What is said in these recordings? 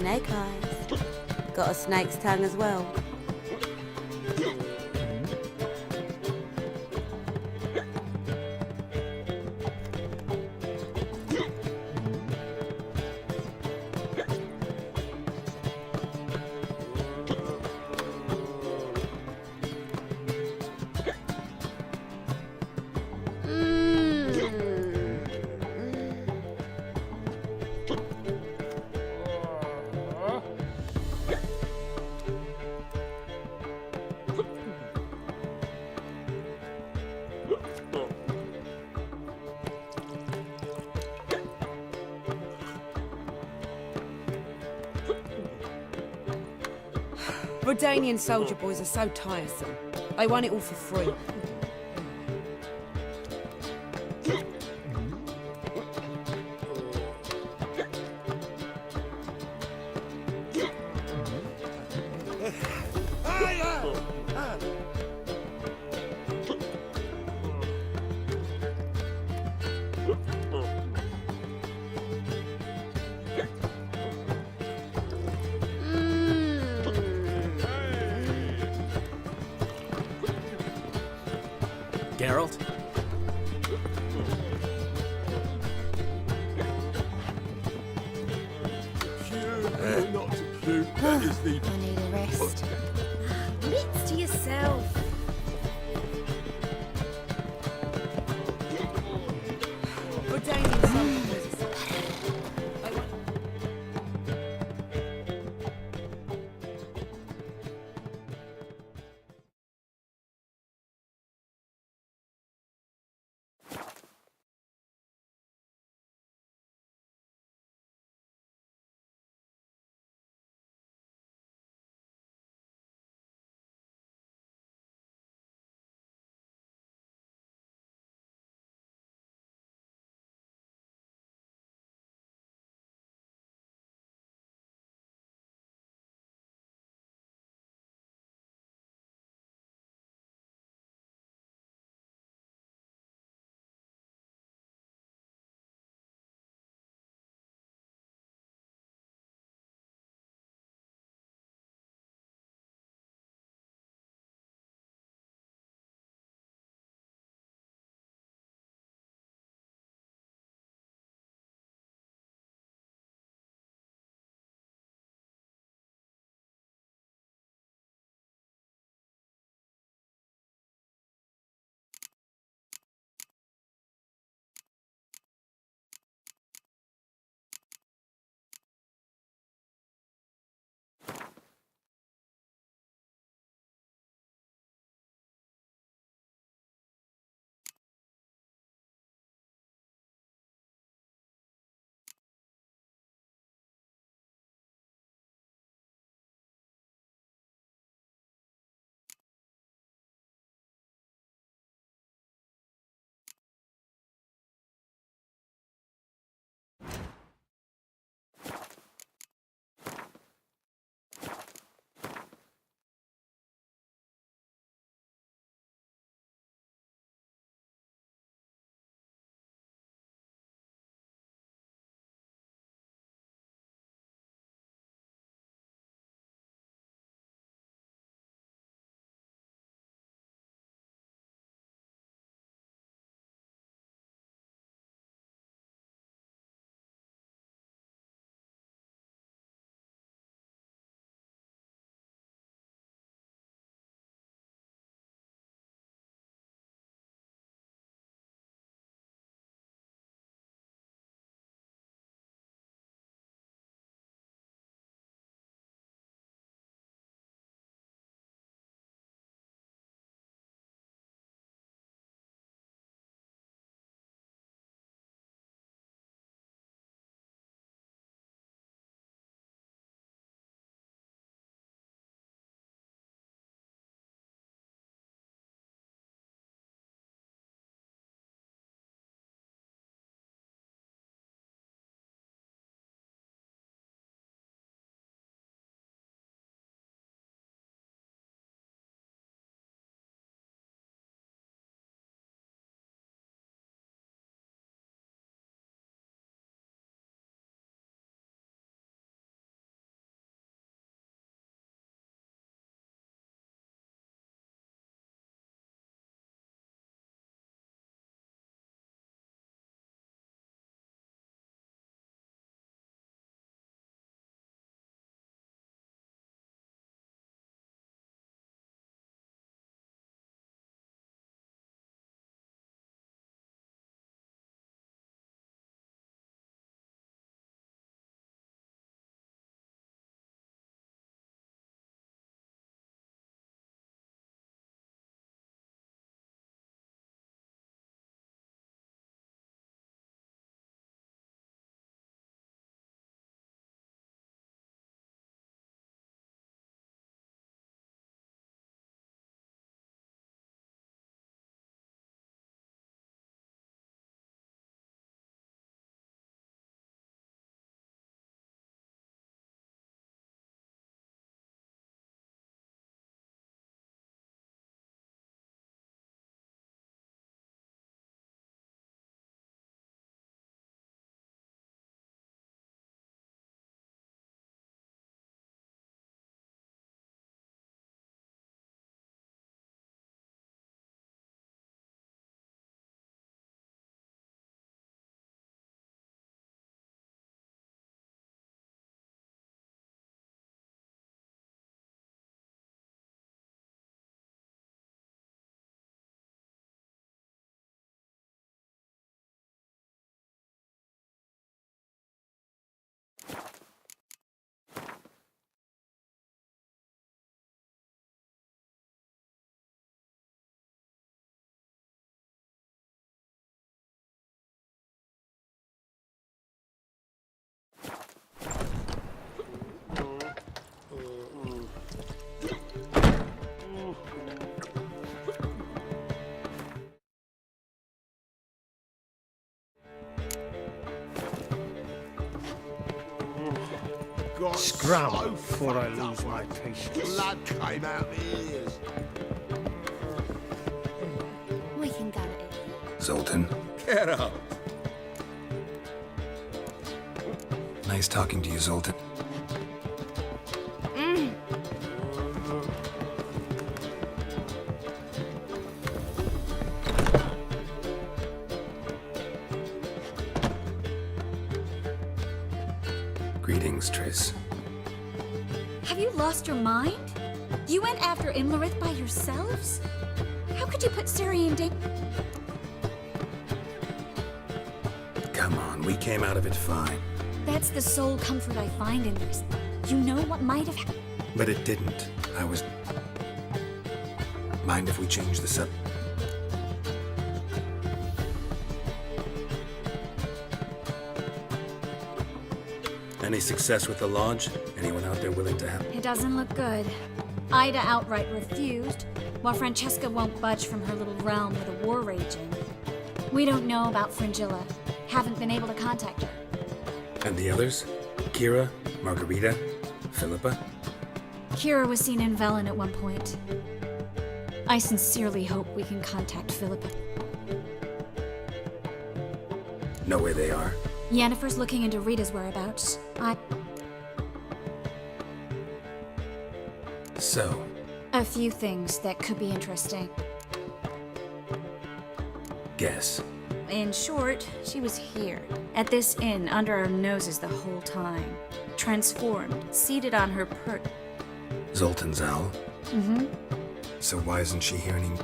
Snake eyes. Got a snake's tongue as well. Redanian soldier boys are so tiresome. They want it all for free. Geralt? Not to puke, that is the I need a rest. Admit to yourself. Redanian soldier boys got Scram so before I fucked lose up, my patience. blood came out my ears. We can go in. Zoltan, Get up. nice talking to you, Zoltan. Greetings, Triss. Have you lost your mind? You went after Imlerith by yourselves? How could you put Ciri in danger? Come on, we came out of it fine. That's the sole comfort I find in this. You know what might have happened. But it didn't. I was... Mind if we change the sub... Any success with the Lodge? Anyone out there willing to help? It doesn't look good. Ida outright refused, while Francesca won't budge from her little realm with a war raging. We don't know about Fringilla. Haven't been able to contact her. And the others? Kira? Margarita? Philippa? Kira was seen in Velen at one point. I sincerely hope we can contact Philippa. Know where they are? Yennefer's looking into Rita's whereabouts. So, A few things that could be interesting. guess. In short, she was here, at this inn, under our noses the whole time. Transformed, seated on her Zoltan's owl? Mm-hmm. So why isn't she here anymore?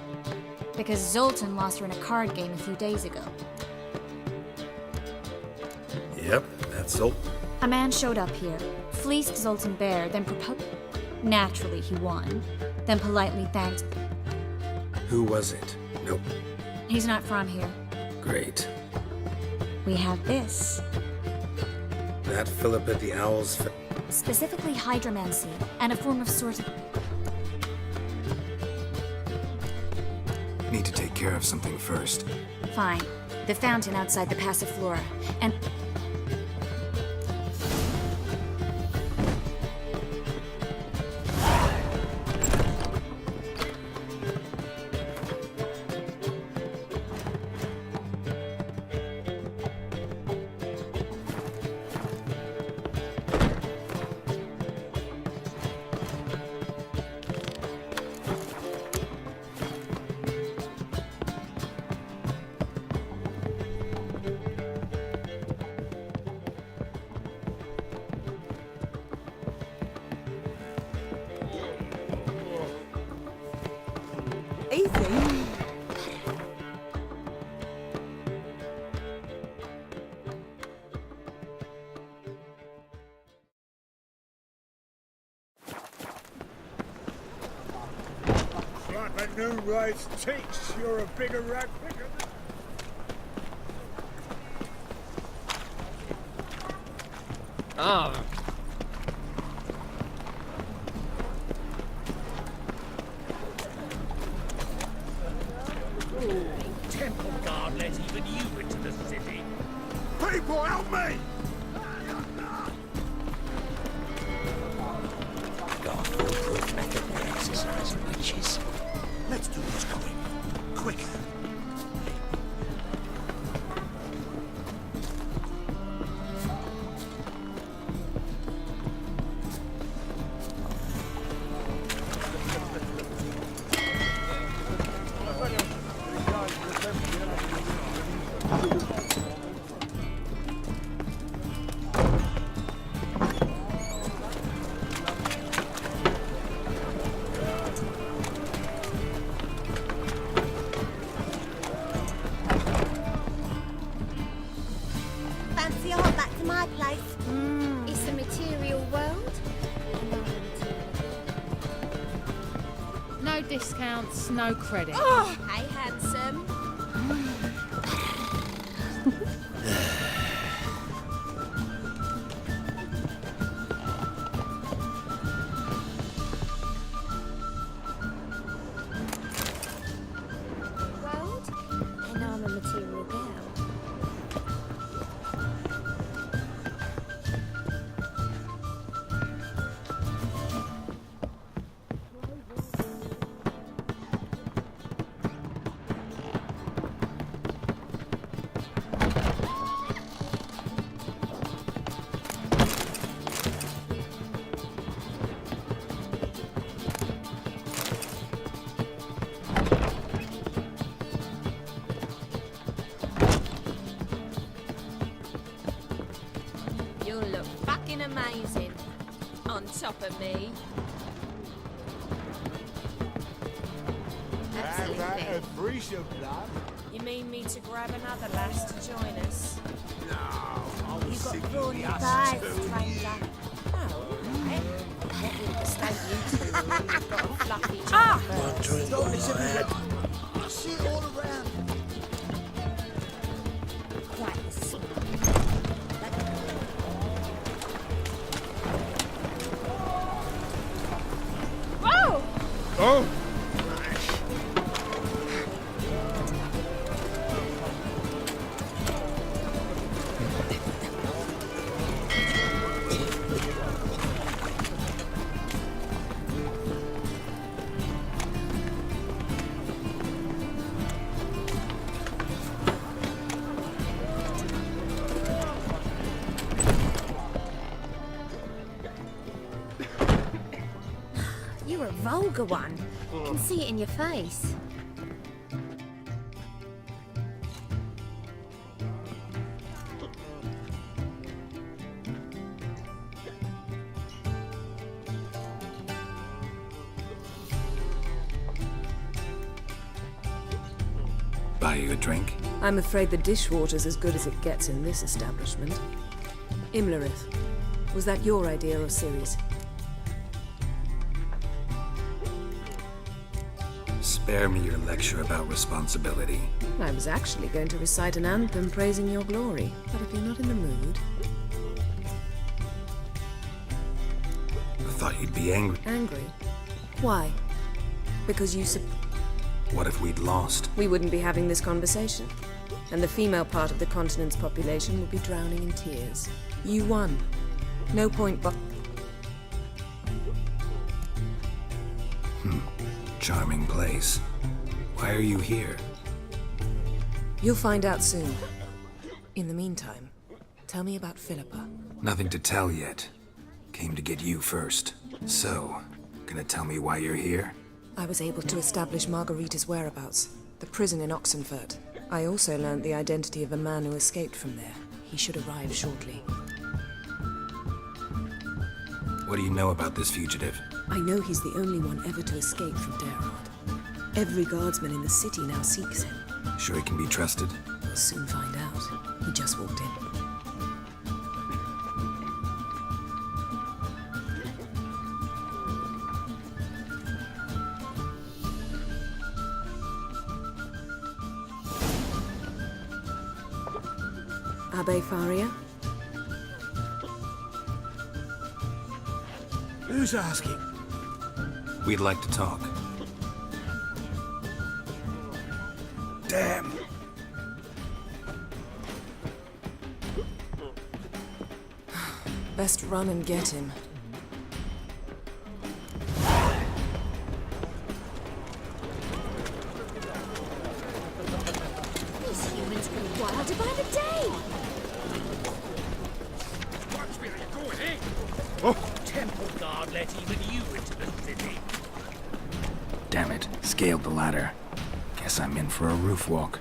Because Zoltan lost her in a card game a few days ago. Yep, that's Zoltan. A man showed up here, fleeced Zoltan bare, then proposed. Naturally, he won. Then politely thanked. Who was it? Nope. He's not from here. Great. We have this. That Philippa the Owl's... Specifically hydromancy, and a form of sorcery. Need to take care of something first. Fine. The fountain outside the Passiflora. And... Easy. Like a new rice takes, you're a bigger rat picker. Ah. Temple guard let even you into the city. People, help me! Got a foolproof method for exercising witches. Let's do this quick. Quick. Fancy a hop back to my place? It's a material world. No discounts, no credit. Hey, handsome. World, and I'm a material girl. amusing. On top of me. Absolutely. Appreciate that. You mean me to grab another lass to join us? You've got brawny thighs, stranger. Oh, right. Let me bestow you two when you've got a fluffy Ah! I see it all around. quite the same. Whoa! Oh! You're a vulgar one. I can see it in your face. Buy you a drink? I'm afraid the dishwater's as good as it gets in this establishment. Imlerith, was that your idea or Ciri's? Spare me your lecture about responsibility. I was actually going to recite an anthem praising your glory, but if you're not in the mood... I thought you'd be angry. Angry? Why? Because you What if we'd lost? we wouldn't be having this conversation. And the female part of the continent's population would be drowning in tears. You won. No point but... Charming place. Why are you here? You'll find out soon. In the meantime, tell me about Philippa. Nothing to tell yet. Came to get you first. So, gonna tell me why you're here? I was able to establish Margarita's whereabouts, the prison in Oxenfurt. I also learned the identity of a man who escaped from there. He should arrive shortly. What do you know about this fugitive? I know he's the only one ever to escape from Derard. Every guardsman in the city now seeks him. Sure he can be trusted? We'll soon find out. He just walked in. Abbe Faria? Who's asking? We'd like to talk. Damn. Best run and get him. These humans go wilder by the day. Temple guard let even you into the city. Damn it. Scaled the ladder. Guess I'm in for a roof walk.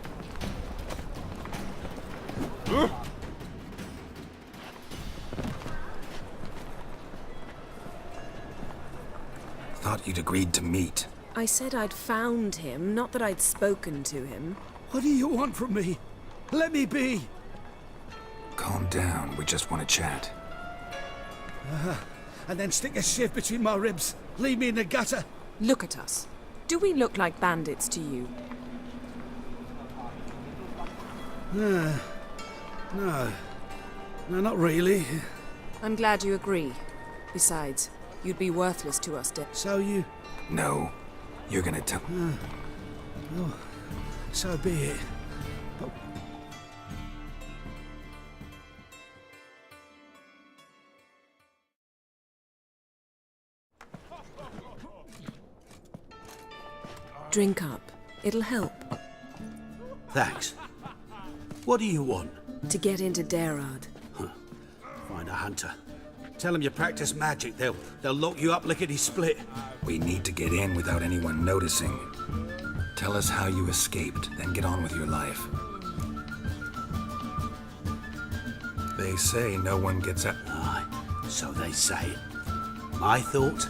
Thought you'd agreed to meet. I said I'd found him, not that I'd spoken to him. What do you want from me? Let me be. Calm down. We just want to chat. And then stick a sieve between my ribs. Leave me in the gutter. Look at us. Do we look like bandits to you? No. No, not really. I'm glad you agree. Besides, you'd be worthless to us, So you... No. You're gonna tell... So be it. Drink up. It'll help. Thanks. What do you want? To get into Derard. Find a hunter. Tell them you practice magic. They'll lock you up lickety-split. We need to get in without anyone noticing. Tell us how you escaped, then get on with your life. They say no one gets out. Aye. So they say. My thought?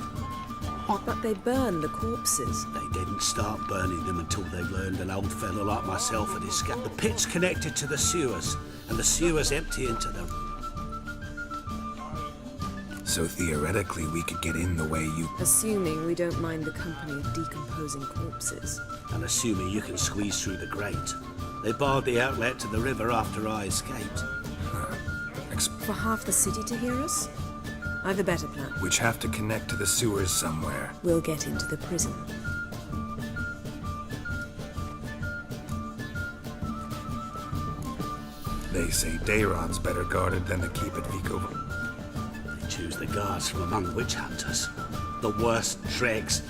But they burn the corpses. They didn't start burning them until they learned an old fellow like myself had escaped. The pit's connected to the sewers, and the sewers empty into the... So theoretically, we could get in the way you... Assuming we don't mind the company of decomposing corpses. And assuming you can squeeze through the grate. They barred the outlet to the river after I escaped. For half the city to hear us? I've a better plan. Which have to connect to the sewers somewhere. We'll get into the prison. They say Dayron's better guarded than the keep at Vico. They choose the guards from among witch hunters. The worst dregs.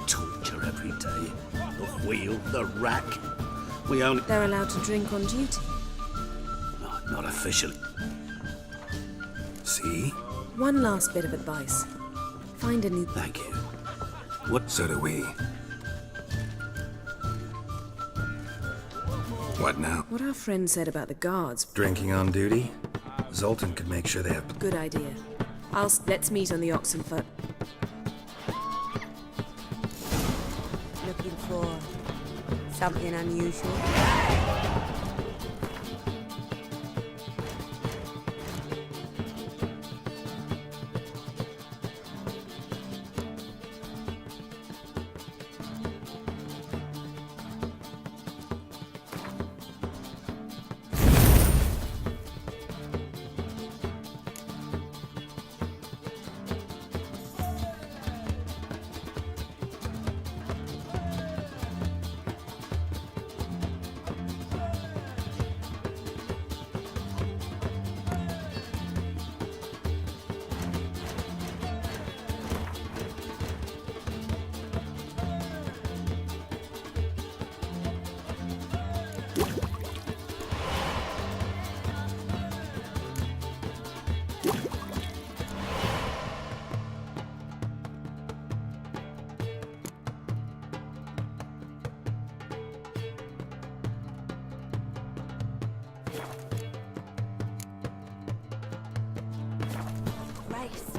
Torture every day. The wheel, the rack. We only... They're allowed to drink on duty. No, not officially. See? One last bit of advice. Find a new... Thank you. What? So do we. What now? What our friend said about the guards. Drinking on duty? Zoltan could make sure they have... Good idea. Let's meet on the Oxenfoot. Looking for something unusual?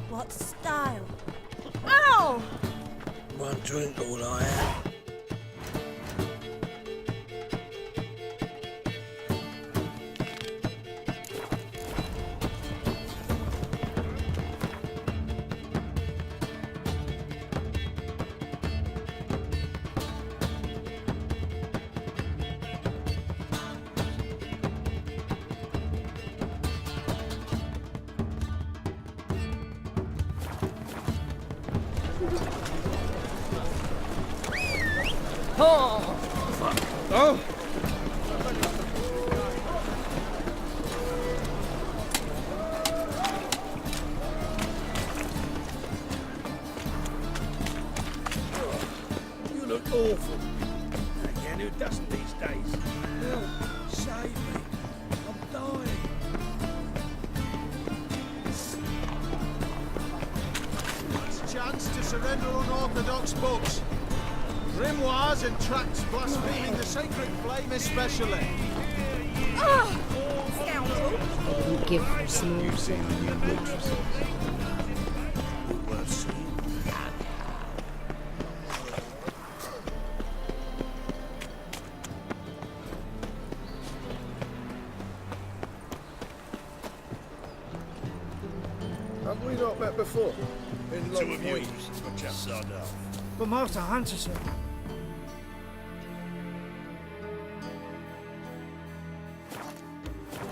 What style? Ow! One drink all I have. You look awful. Again, who doesn't these days? Help, save me. I'm dying. Chance to surrender unorthodox books. Grimoires and tracts blaspheming the sacred flame especially. Wouldn't give for a small thing. Worth seeing. Have we not met before? In long voyages. But Master Hunter, sir.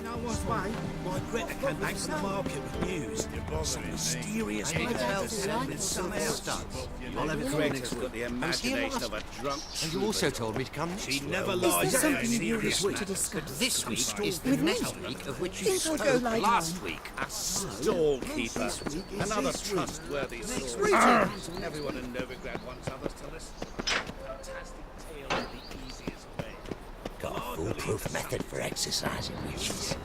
No one's way. My Greta came back to the market with news. Some mysterious hotel selling some studs. Oliver got the imagination of a drunk. And you also told me to come next She week. never Is lies there about something you serious wish to matters. discuss? This week is the next week of which you Think I'll go spoke lie last down. week. A stall-keeper. Another trustworthy source. Everyone in Novigrad wants others to listen. Fantastic tale of the easiest way. Got a foolproof method for exercising witches.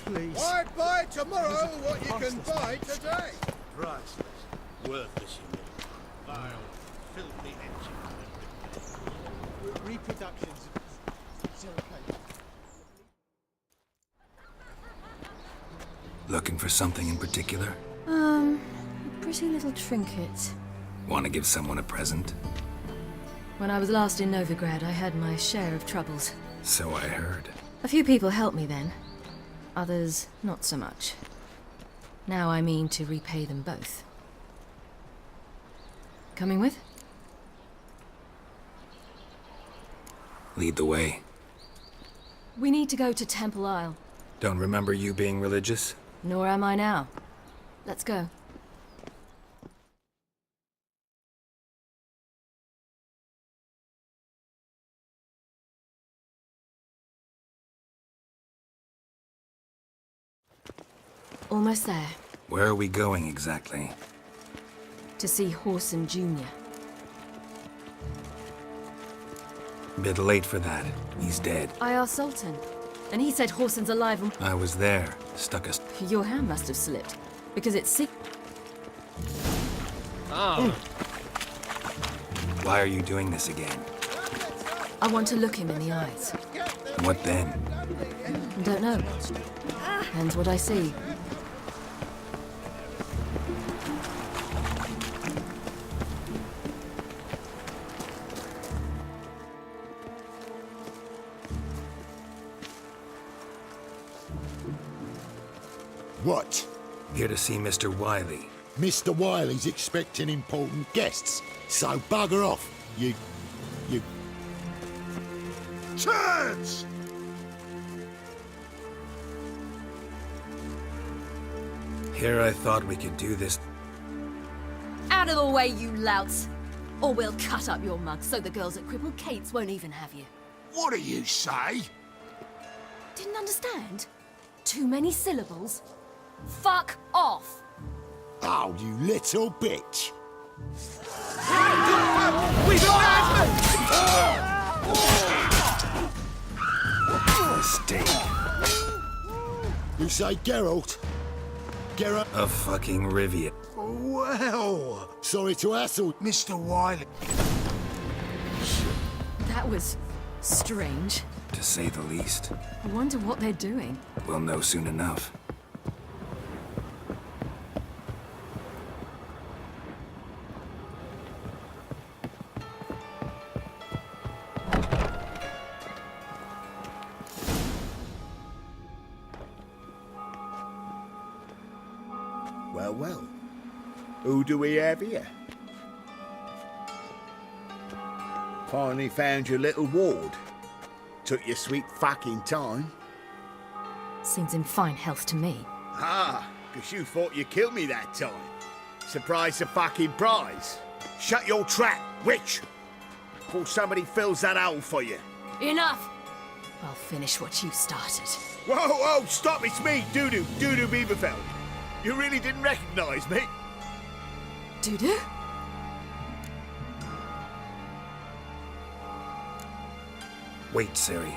Please. Why buy tomorrow what you can buy today? Priceless. Worthless, you mean. Vile reproductions. It's okay. Looking for something in particular? A pretty little trinket. Want to give someone a present? When I was last in Novigrad, I had my share of troubles. So I heard. A few people helped me then. Others, not so much. Now I mean to repay them both. Coming with? Lead the way. We need to go to Temple Isle. Don't remember you being religious? Nor am I now. Let's go. Almost there. Where are we going exactly? To see Horson Jr. Bit late for that. He's dead. I asked Sultan, and he said Horson's alive and... I was there. Stuck us. Your hand must have slipped, because it's sick. Ah, Why are you doing this again? I want to look him in the eyes. What then? Don't know. Depends what I see. What? Here to see Mr. Wiley. Mr. Wiley's expecting important guests, so bugger off, you... Turds! Here I thought we could do this. Out of the way, you louts! Or we'll cut up your mug so the girls at Crippled Kate's won't even have you. What do you say? Didn't understand? Too many syllables? Fuck off! Oh, you little bitch. Mistake. You say Geralt? Geralt? A fucking rivet. Well, sorry to hassle, Mr. Wiley. That was strange. To say the least. I wonder what they're doing. We'll know soon enough. Well, well. Who do we have here? Finally found your little ward. Took your sweet fucking time. Seems in fine health to me. Ah, 'cause you thought you killed me that time. Surprise the fucking prize. Shut your trap, witch! Before somebody fills that hole for you. Enough! I'll finish what you started. Whoa, whoa, stop, it's me, Dudu Beaverfeld. You really didn't recognize me? Dudu? Wait, Ciri.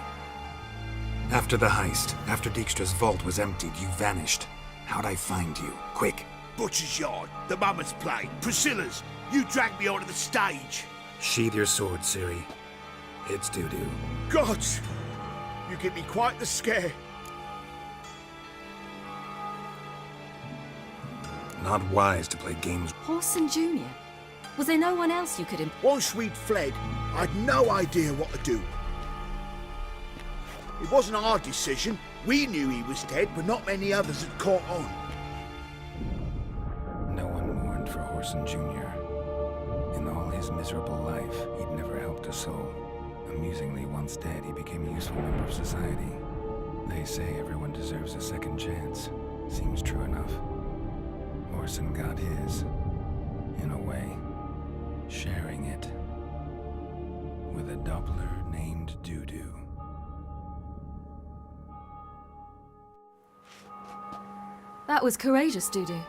After the heist, after Dijkstra's vault was emptied, you vanished. How'd I find you? Quick. Butcher's Yard, the Mummer's Play, Priscilla's. You dragged me onto the stage. Sheathe your sword, Ciri. It's Dudu. God, you give me quite the scare. Not wise to play games. Horson Jr.? Was there no one else you could Once we'd fled, I'd no idea what to do. It wasn't our decision. We knew he was dead, but not many others had caught on. No one mourned for Horson Jr. In all his miserable life, he'd never helped a soul. Amusingly, once dead, he became a useful member of society. They say everyone deserves a second chance. Seems true enough. Horson got his, in a way, sharing it with a Doppler named Dudu. That was courageous, Dudu.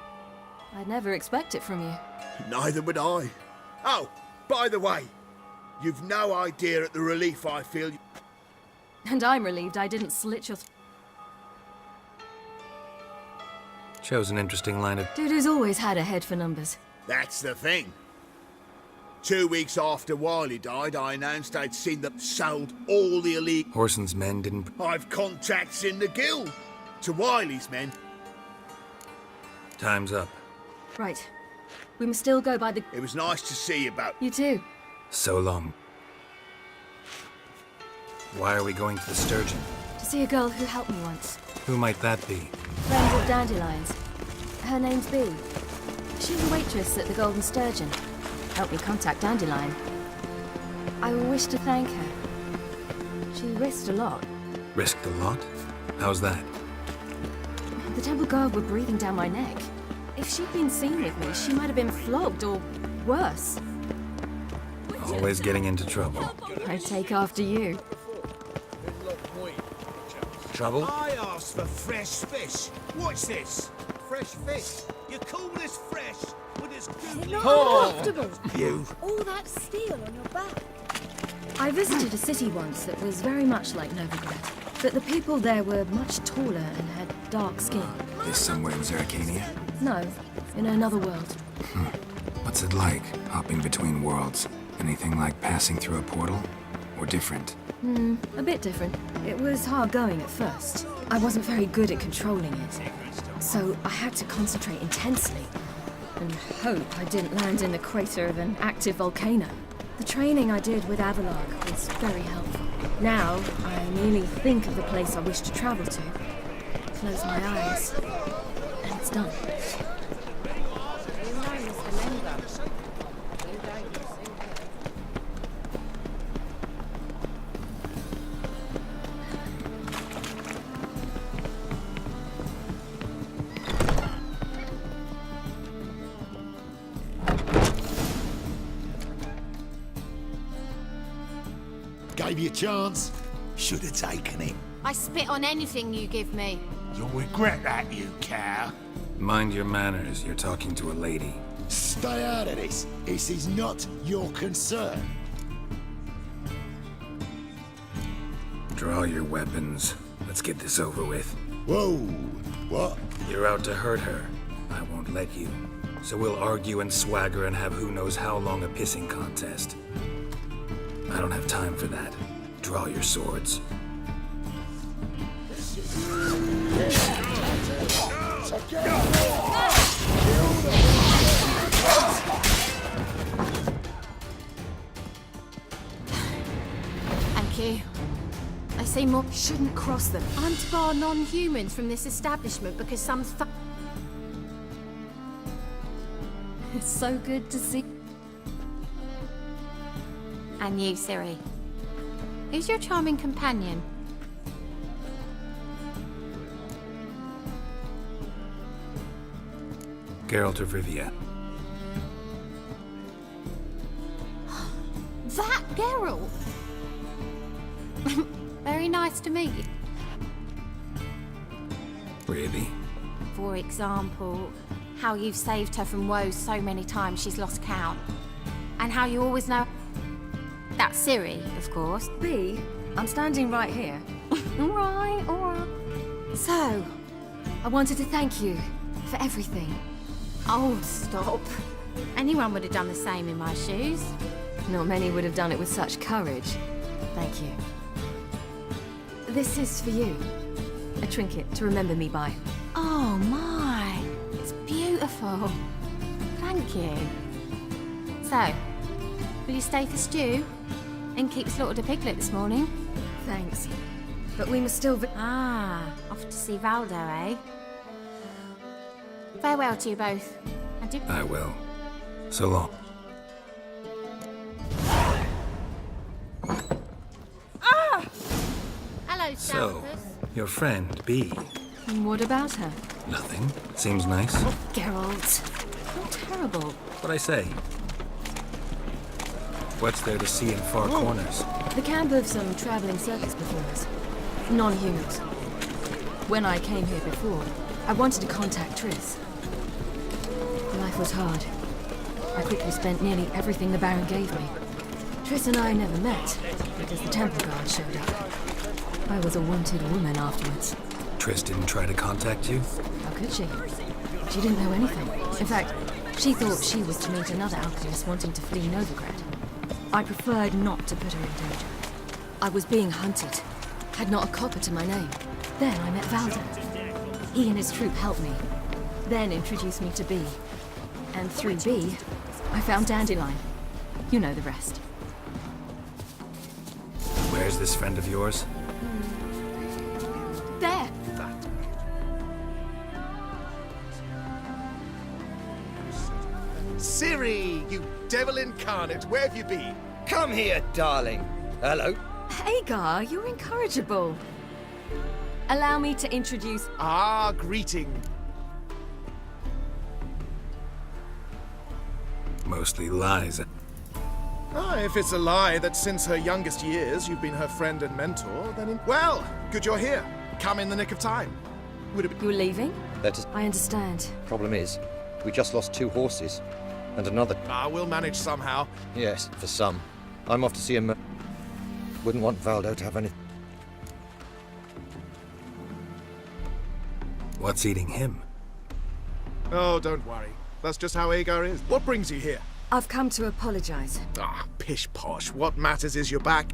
I'd never expect it from you. Neither would I. Oh, by the way, you've no idea at the relief I feel. And I'm relieved I didn't slit your... Chose an interesting line of... Dudu's always had a head for numbers. That's the thing. 2 weeks after Wiley died, I announced I'd seen them sold all the elite. Horson's men didn't... I've contacts in the guild. To Wiley's men. Time's up. Right. We must still go by the... It was nice to see you both. You too. So long. Why are we going to the Sturgeon? To see a girl who helped me once. Who might that be? Friend of Dandelion's. Her name's Bee. She's a waitress at the Golden Sturgeon. Helped me contact Dandelion. I wish to thank her. She risked a lot. Risked a lot? How's that? The Temple Guard were breathing down my neck. If she'd been seen with me, she might have been flogged or worse. Always getting into trouble. I take after you. Trouble? I asked for fresh fish. What's this? Fresh fish. You call this fresh when it's good? Not uncomfortable. You. All that steel on your back. I visited a city once that was very much like Novigrad, but the people there were much taller and had dark skin. This somewhere in Zeracania? No, in another world. What's it like, hopping between worlds? Anything like passing through a portal? Or different? A bit different. It was hard going at first. I wasn't very good at controlling it, so I had to concentrate intensely and hope I didn't land in the crater of an active volcano. The training I did with Avalok was very helpful. Now, I merely think of the place I wish to travel to, close my eyes, and it's done. Gave you a chance. Should have taken it. I spit on anything you give me. You'll regret that, you cow. Mind your manners, you're talking to a lady. Stay out of this. This is not your concern. Draw your weapons. Let's get this over with. Whoa. What? You're out to hurt her. I won't let you. So we'll argue and swagger and have who knows how long a pissing contest. I don't have time for that. Draw your swords. Thank you. I say more shouldn't cross them. I'm to bar non-humans from this establishment because some It's so good to see. And you, Ciri. Who's your charming companion? Geralt of Rivia. That Geralt! Very nice to meet you. Really? For example, how you've saved her from woes so many times she's lost count. And how you always know... That's Ciri, of course. Bee, I'm standing right here. All right. So, I wanted to thank you for everything. Oh, stop. Anyone would have done the same in my shoes. Not many would have done it with such courage. Thank you. This is for you. A trinket to remember me by. Oh, my. It's beautiful. Thank you. So, will you stay for stew? And keep slaughtered a piglet this morning? Thanks. But we must still... Off to see Valdo, eh? Farewell to you both. I will. So long. Hello, So, Stalfus. your friend, Bee. What about her? Nothing. Seems nice. Geralt. How terrible. What'd I say? What's there to see in far corners? The camp of some traveling circus performers. Non-humans. When I came here before, I wanted to contact Triss. Life was hard. I quickly spent nearly everything the Baron gave me. Triss and I never met, because the Temple Guard showed up. I was a wanted woman afterwards. Triss didn't try to contact you? How could she? She didn't know anything. In fact, She thought she was to meet another alchemist wanting to flee Novigrad. I preferred not to put her in danger. I was being hunted, had not a copper to my name. Then I met Valda. He and his troop helped me, then introduced me to B. And through B, I found Dandelion. You know the rest. Where's this friend of yours? There! Ciri, you devil incarnate, where have you been? Come here, darling. Hello. Hagar, you're incorrigible. Allow me to introduce... Greeting. Mostly lies. If it's a lie that since her youngest years you've been her friend and mentor, then... Well, good you're here. Come in the nick of time. Would it be... You're leaving? That is. I understand. Problem is, we just lost 2 horses. And another. We'll manage somehow. Yes, for some. I'm off to see him. Wouldn't want Valdo to have any. What's eating him? Oh, don't worry. That's just how Agar is. What brings you here? I've come to apologize. Pish posh. What matters is you're back.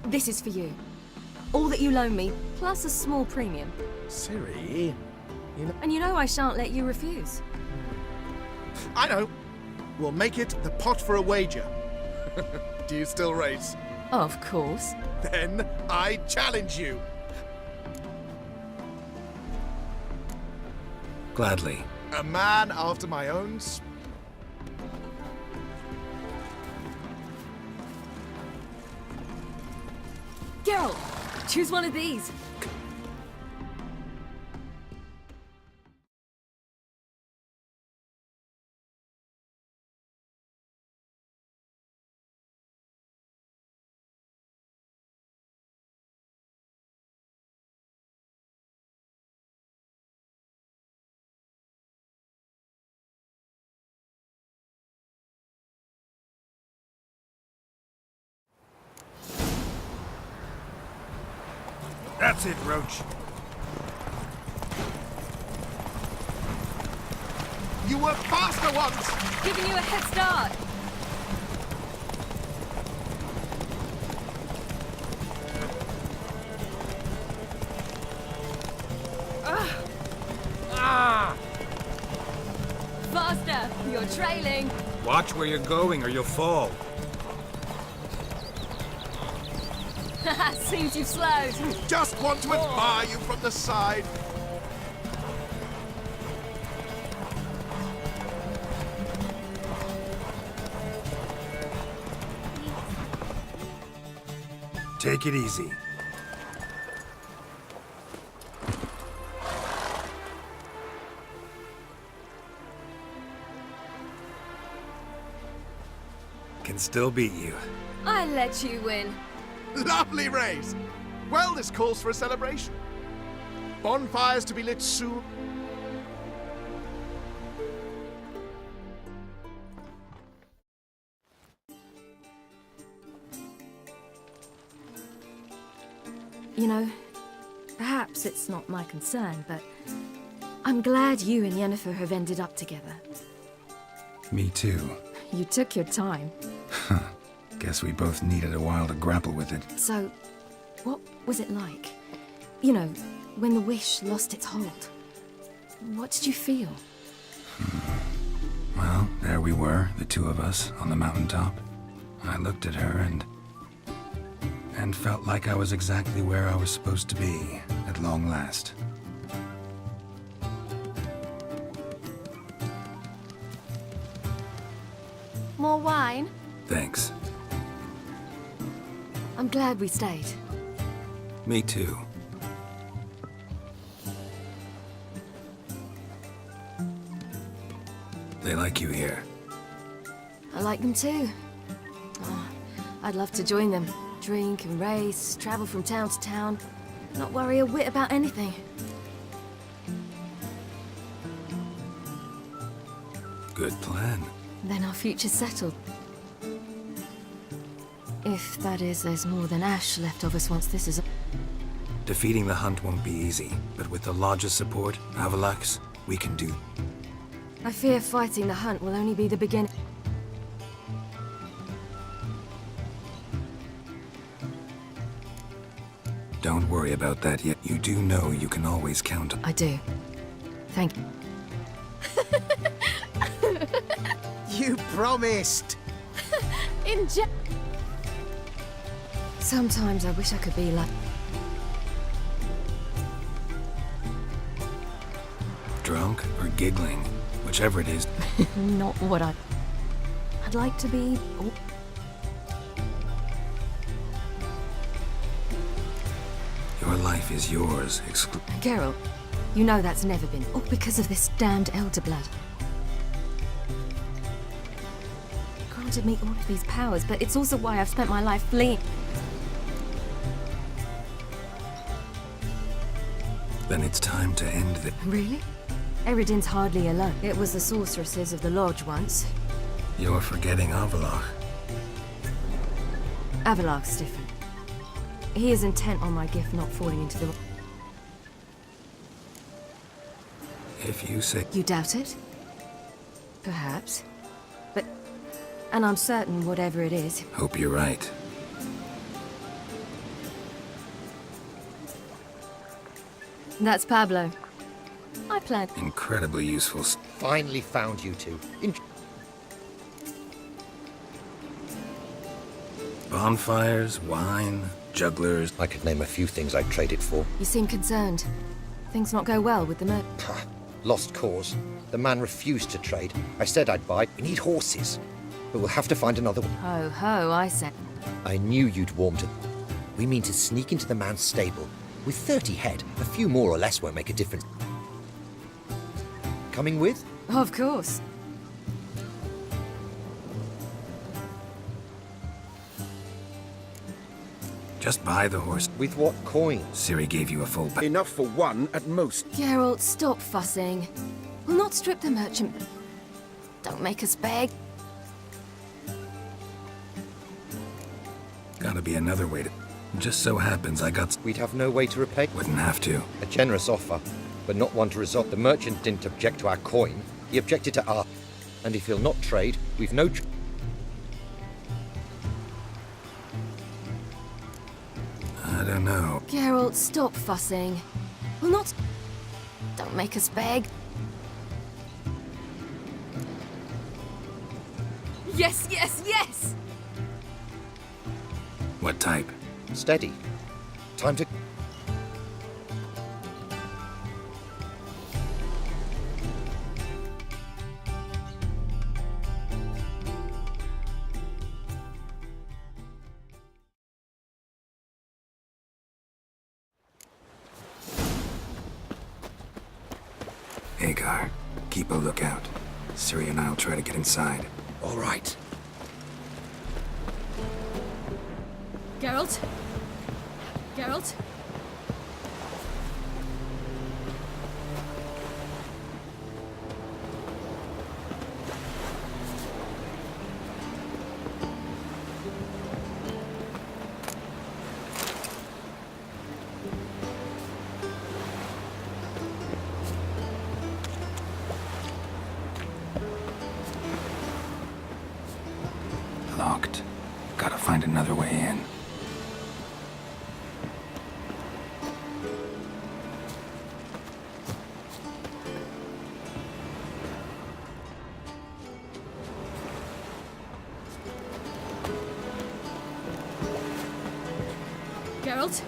This is for you. All that you loan me, plus a small premium. Ciri, you know... And you know I shan't let you refuse. I know. We'll make it the pot for a wager. Do you still race? Of course. Then I challenge you. Gladly. A man after my own... Geralt, choose one of these. That's it, Roach. You were faster once! Giving you a head start. Faster! You're trailing. Watch where you're going or you'll fall. Seems you've slowed. Just want to admire you from the side. Take it easy. Can still beat you. I let you win. Lovely race! Well, this calls for a celebration. Bonfires to be lit soon. You know, perhaps it's not my concern, but I'm glad you and Yennefer have ended up together. Me too. You took your time. Guess we both needed a while to grapple with it. So, what was it like? You know, when the wish lost its hold. What did you feel? Well, there we were, the two of us, on the mountaintop. I looked at her and felt like I was exactly where I was supposed to be, at long last. More wine? Thanks. I'm glad we stayed. Me too. They like you here. I like them too. I'd love to join them. Drink and race, travel from town to town. Not worry a whit about anything. Good plan. Then our future's settled. If, that is, there's more than ash left of us once this is... Defeating the Hunt won't be easy, but with the Lodge's support, Avalax, we can do. I fear fighting the hunt will only be the beginning. Don't worry about that yet. You do know you can always count on... I do. Thank you. You promised! Sometimes I wish I could be like... Drunk or giggling, whichever it is. Not what I'd like to be... Oh. Your life is yours, Geralt, you know that's never been... All because of this damned Elder Blood. Granted me all of these powers, but it's also why I've spent my life fleeing. Then it's time to end the... Really? Eredin's hardly alone. It was the sorceresses of the Lodge once. You're forgetting Avallac'h. Avallac'h's different. He is intent on my gift not falling into the... If you say... You doubt it? Perhaps. But... And I'm certain whatever it is... Hope you're right. That's Pablo. I plan... Incredibly useful. Finally found you two. Bonfires, wine, jugglers. I could name a few things I'd trade it for. You seem concerned. Things not go well with the mer... Lost cause. The man refused to trade. I said I'd buy. We need horses. But we'll have to find another one. Ho ho, I said. I knew you'd warm to... We mean to sneak into the man's stable. With 30 head, a few more or less won't make a difference. Coming with? Of course. Just buy the horse. With what coin? Ciri gave you a full... Enough for one at most. Geralt, stop fussing. We'll not strip the merchant... Don't make us beg. Gotta be another way to... Just so happens I got... We'd have no way to repay. Wouldn't have to. A generous offer, but not one to resolve. The merchant didn't object to our coin. He objected to our... And if he'll not trade, we've no... I don't know. Geralt, stop fussing. We'll not... Don't make us beg. Yes, yes, yes! What type? Steady. Time to... Agar, keep a lookout. Ciri and I'll try to get inside. All right. Geralt? Geralt? Locked. Gotta find another way in. Geralt?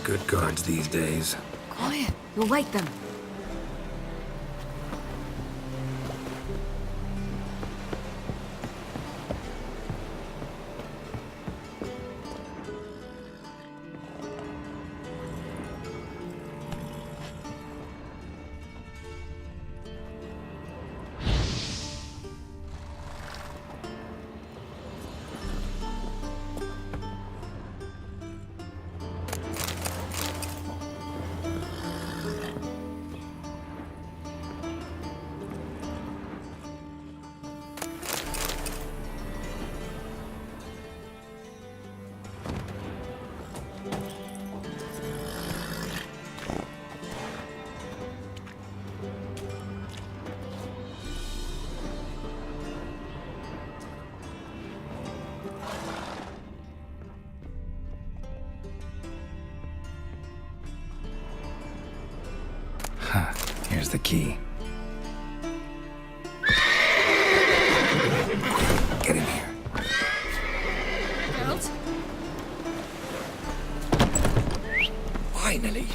good guards these days. Quiet. You'll wake them. Huh. Here's the key. Get in here. Geralt? Finally!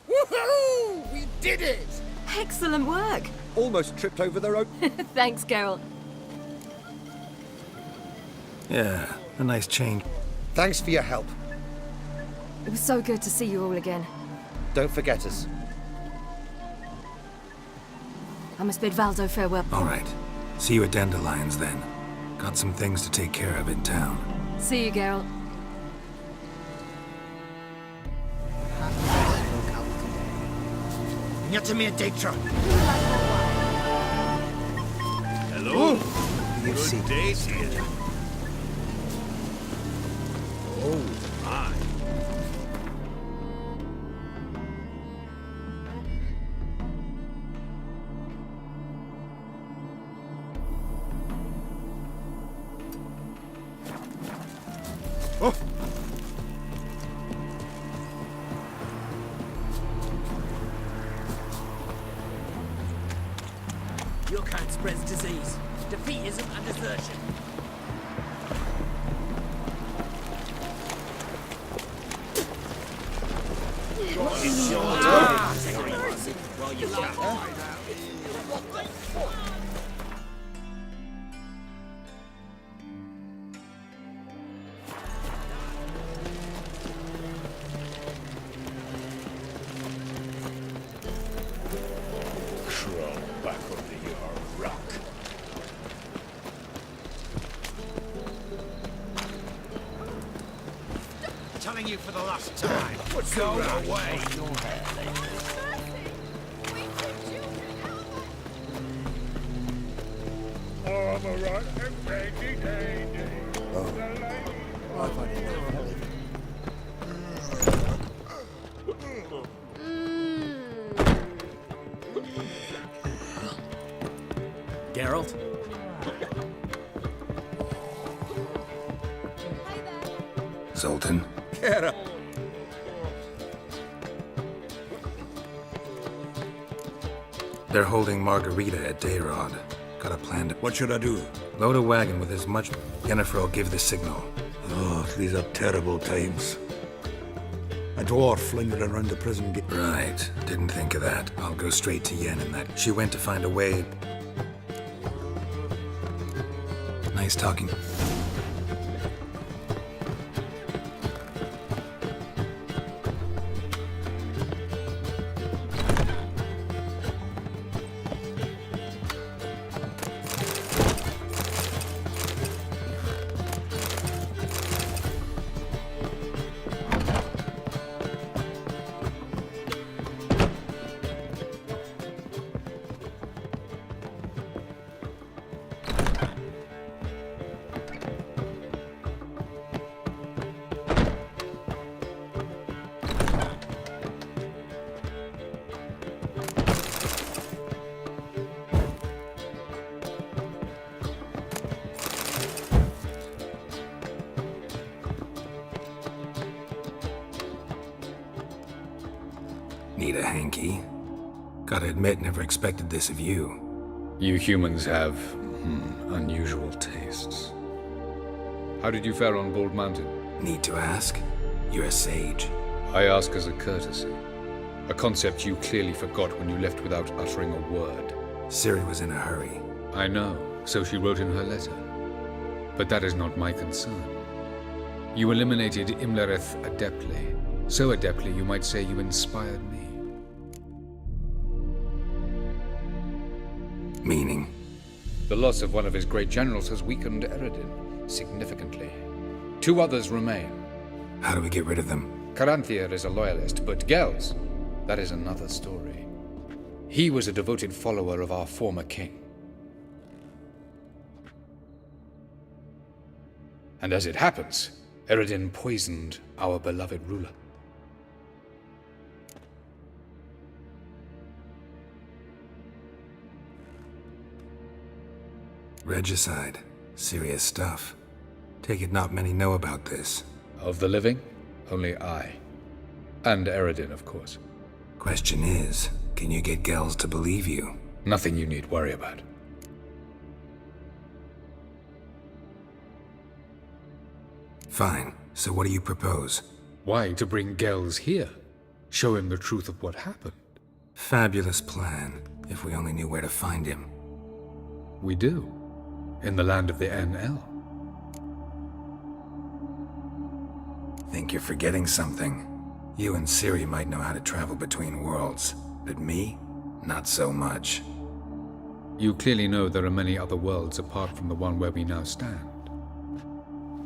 Woohoo! We did it! Excellent work. Almost tripped over their own... Thanks, Geralt. Yeah, a nice change. Thanks for your help. It was so good to see you all again. Don't forget us. I must bid Valdo farewell. All right. See you at Dandelions then. Got some things to take care of in town. See you, Geralt. Niet meer Dietra. Hello. Good day to you. Oh, my. Oh. Your kind spreads disease, defeatism, and desertion. It's your turn. While you laugh. Crawl back under your rock. Telling you for the last time. Go away. I'm a right and ready, Geralt? Zoltan? Get up. They're holding Margarita at Dayrod. Got a plan to... What should I do? Load a wagon with as much... Yennefer will give the signal. Oh, these are terrible times. A dwarf lingering around the prison gate. Right. Didn't think of that. I'll go straight to Yen and that. She went to find a way... Nice talking. Need a hanky? Gotta admit, never expected this of you. You humans have, unusual tastes. How did you fare on Bald Mountain? Need to ask? You're a sage. I ask as a courtesy. A concept you clearly forgot when you left without uttering a word. Ciri was in a hurry. I know, so she wrote in her letter. But that is not my concern. You eliminated Imlerith adeptly. So adeptly, you might say you inspired me. Meaning? The loss of one of his great generals has weakened Eredin significantly. 2 others remain. How do we get rid of them? Caranthir is a loyalist, but Gels, that is another story. He was a devoted follower of our former king. And as it happens, Eredin poisoned our beloved ruler. Regicide. Serious stuff. Take it not many know about this. Of the living, only I. And Eredin, of course. Question is, can you get Gels to believe you? Nothing you need worry about. Fine. So what do you propose? Why, to bring Gels here. Show him the truth of what happened. Fabulous plan, if we only knew where to find him. We do. In the land of the NL. Think you're forgetting something. You and Ciri might know how to travel between worlds, but me? Not so much. You clearly know there are many other worlds apart from the one where we now stand.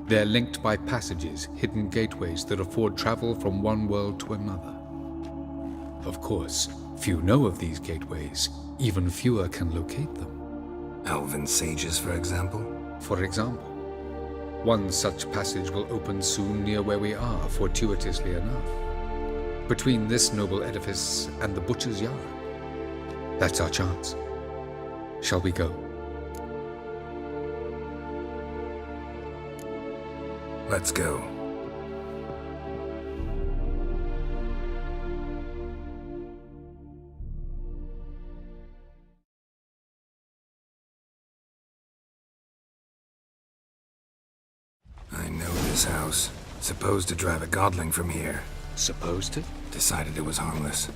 They're linked by passages, hidden gateways that afford travel from one world to another. Of course, few know of these gateways, even fewer can locate them. Elven sages, for example? For example. One such passage will open soon near where we are, fortuitously enough. Between this noble edifice and the butcher's yard. That's our chance. Shall we go? Let's go. I know this house. Supposed to drive a godling from here. Supposed to? Decided it was harmless.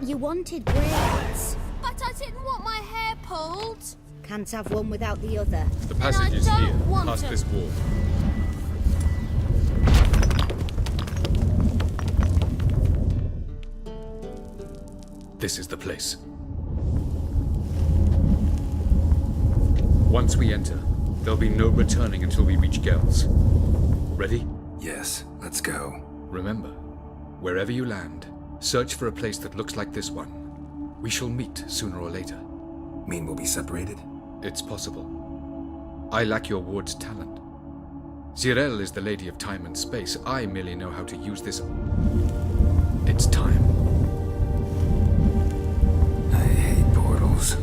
You wanted braids. But I didn't want my hair pulled. Can't have one without the other. The passage is don't here, want past to. this wall. This is the place. Once we enter, there'll be no returning until we reach Gels. Ready? Yes, let's go. Remember, wherever you land, search for a place that looks like this one. We shall meet sooner or later. Mean we'll be separated? It's possible. I lack your ward's talent. Zirel is the lady of time and space. I merely know how to use this. It's time. I hate portals.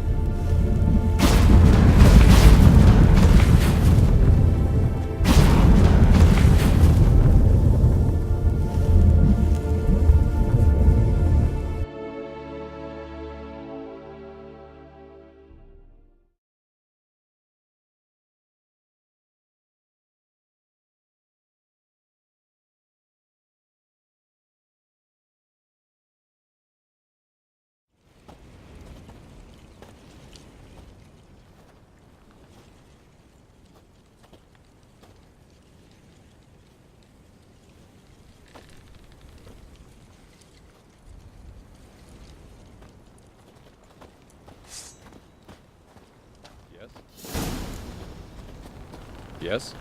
Yes?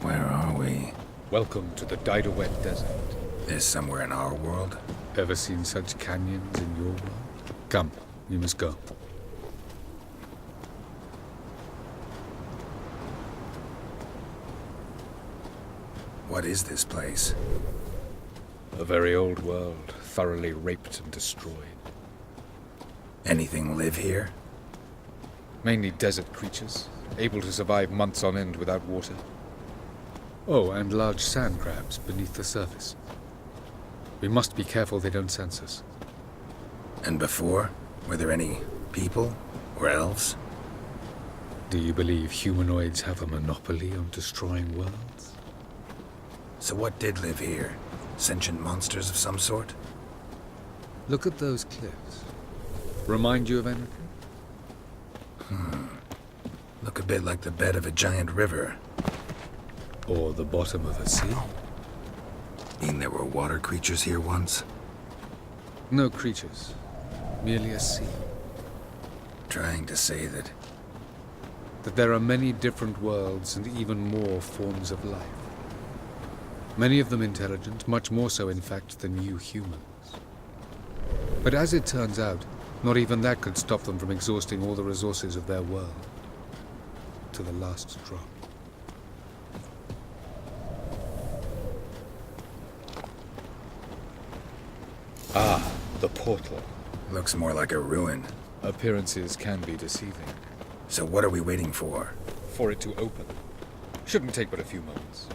Where are we? Welcome to the Didowet Desert. This somewhere in our world? Ever seen such canyons in your world? Come, we must go. What is this place? A very old world, thoroughly raped and destroyed. Anything live here? Mainly desert creatures, able to survive months on end without water. Oh, and large sand crabs beneath the surface. We must be careful they don't sense us. And before? Were there any people? Or elves? Do you believe humanoids have a monopoly on destroying worlds? So what did live here? Sentient monsters of some sort? Look at those cliffs. Remind you of anything? Look a bit like the bed of a giant river. Or the bottom of a sea? Mean there were water creatures here once? No creatures. Merely a sea. Trying to say that There are many different worlds and even more forms of life. Many of them intelligent, much more so in fact than you humans. But as it turns out, not even that could stop them from exhausting all the resources of their world. To the last drop. Ah, the portal. looks more like a ruin. Appearances can be deceiving. So what are we waiting for? For it to open. Shouldn't take but a few moments.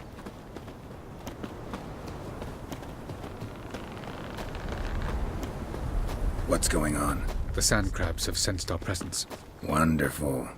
What's going on? The sand crabs have sensed our presence. Wonderful.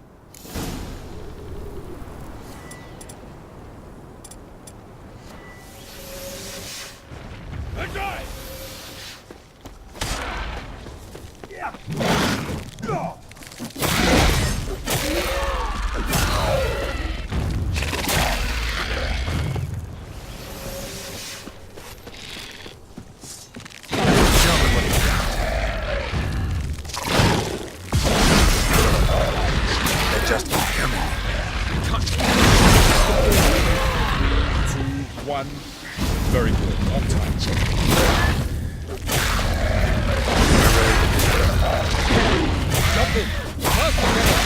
Very good. On time. Jump in. Fast together.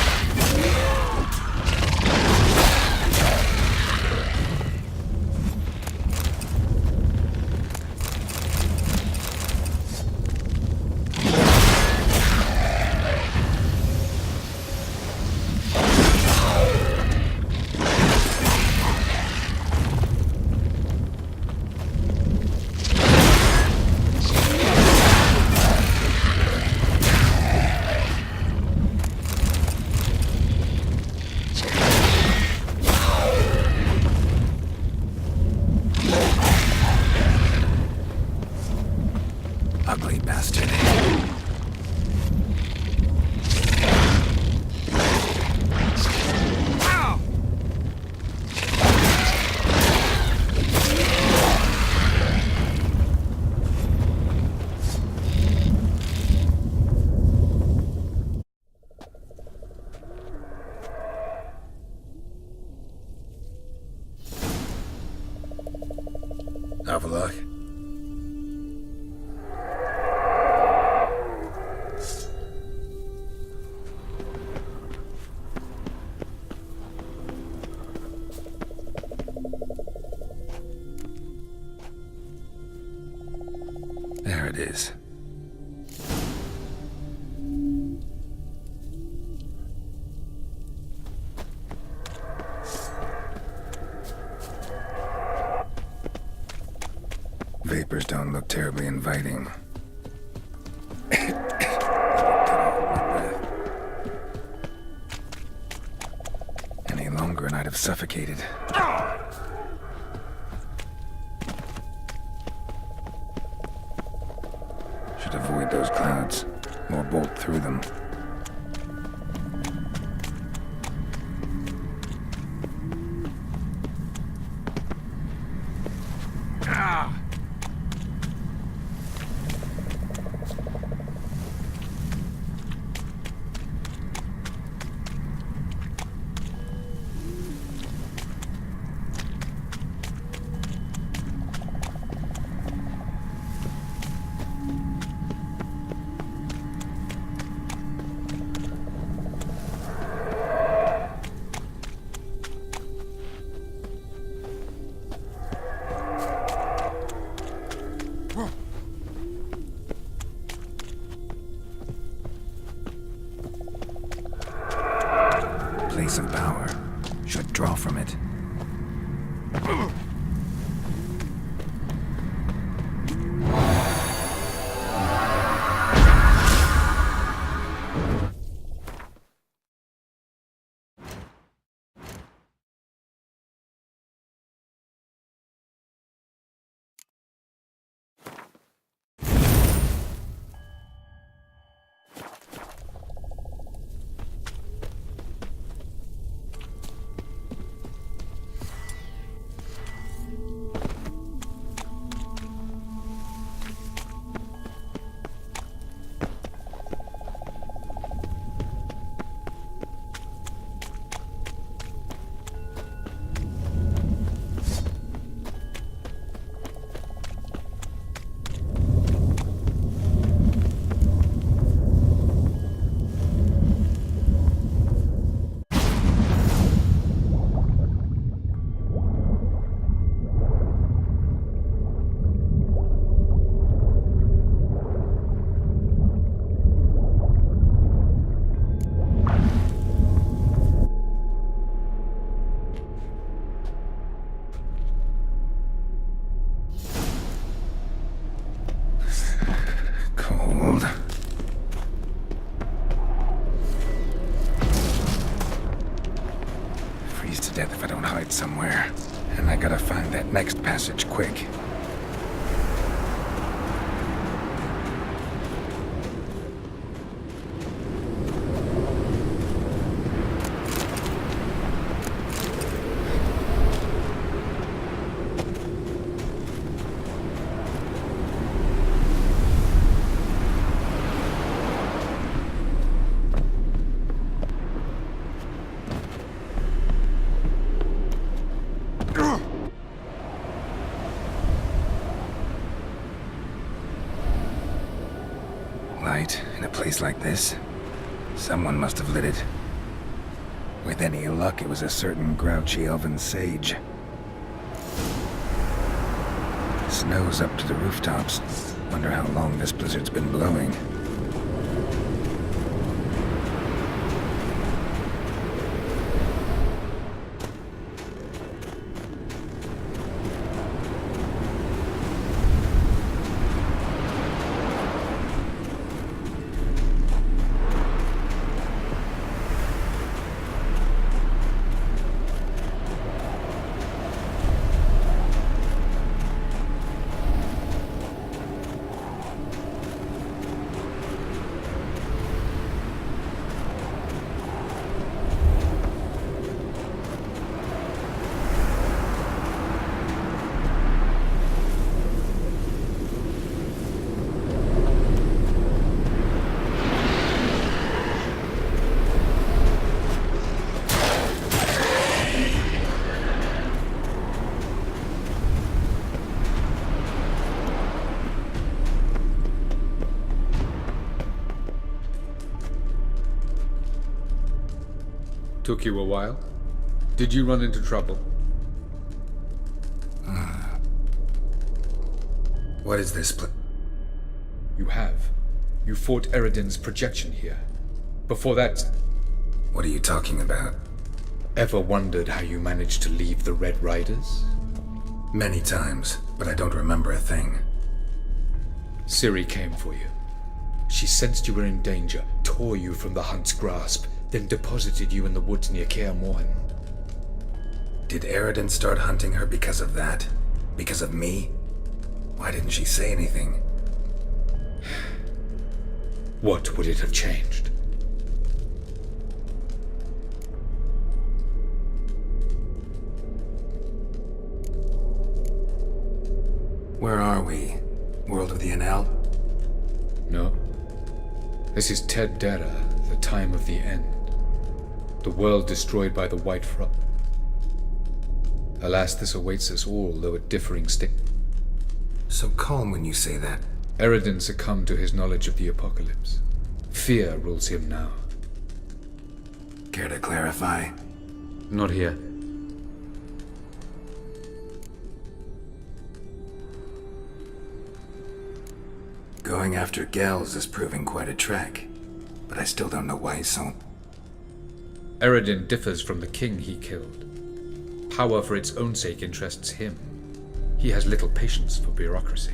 Ugly bastard. Have a look. There it is. Vapors don't look terribly inviting. Any longer and I'd have suffocated. Should avoid those clouds, or bolt through them. Place of power. Should draw from it. Death if I don't hide somewhere. And I gotta find that next passage quick. Light in a place like this. Someone must have lit it. With any luck, it was a certain grouchy elven sage. Snow's up to the rooftops. Wonder how long this blizzard's been blowing. Took you a while? Did you run into trouble? What is this place? You have. You fought Eredin's projection here. Before that... What are you talking about? Ever wondered how you managed to leave the Red Riders? Many times, but I don't remember a thing. Ciri came for you. She sensed you were in danger, tore you from the Hunt's grasp, then deposited you in the woods near Kaer Morhen. Did Eredin start hunting her because of that? Because of me? Why didn't she say anything? What would it have changed? Where are we? World of the Enel? No. This is Ted Dera, the time of the end. The world destroyed by the White Frost. Alas, this awaits us all, though at differing So calm when you say that. Eredin succumbed to his knowledge of the apocalypse. Fear rules him now. Care to clarify? Not here. Going after Gels is proving quite a trek, but I still don't know why he's so... Eredin differs from the king he killed. Power for its own sake interests him. He has little patience for bureaucracy.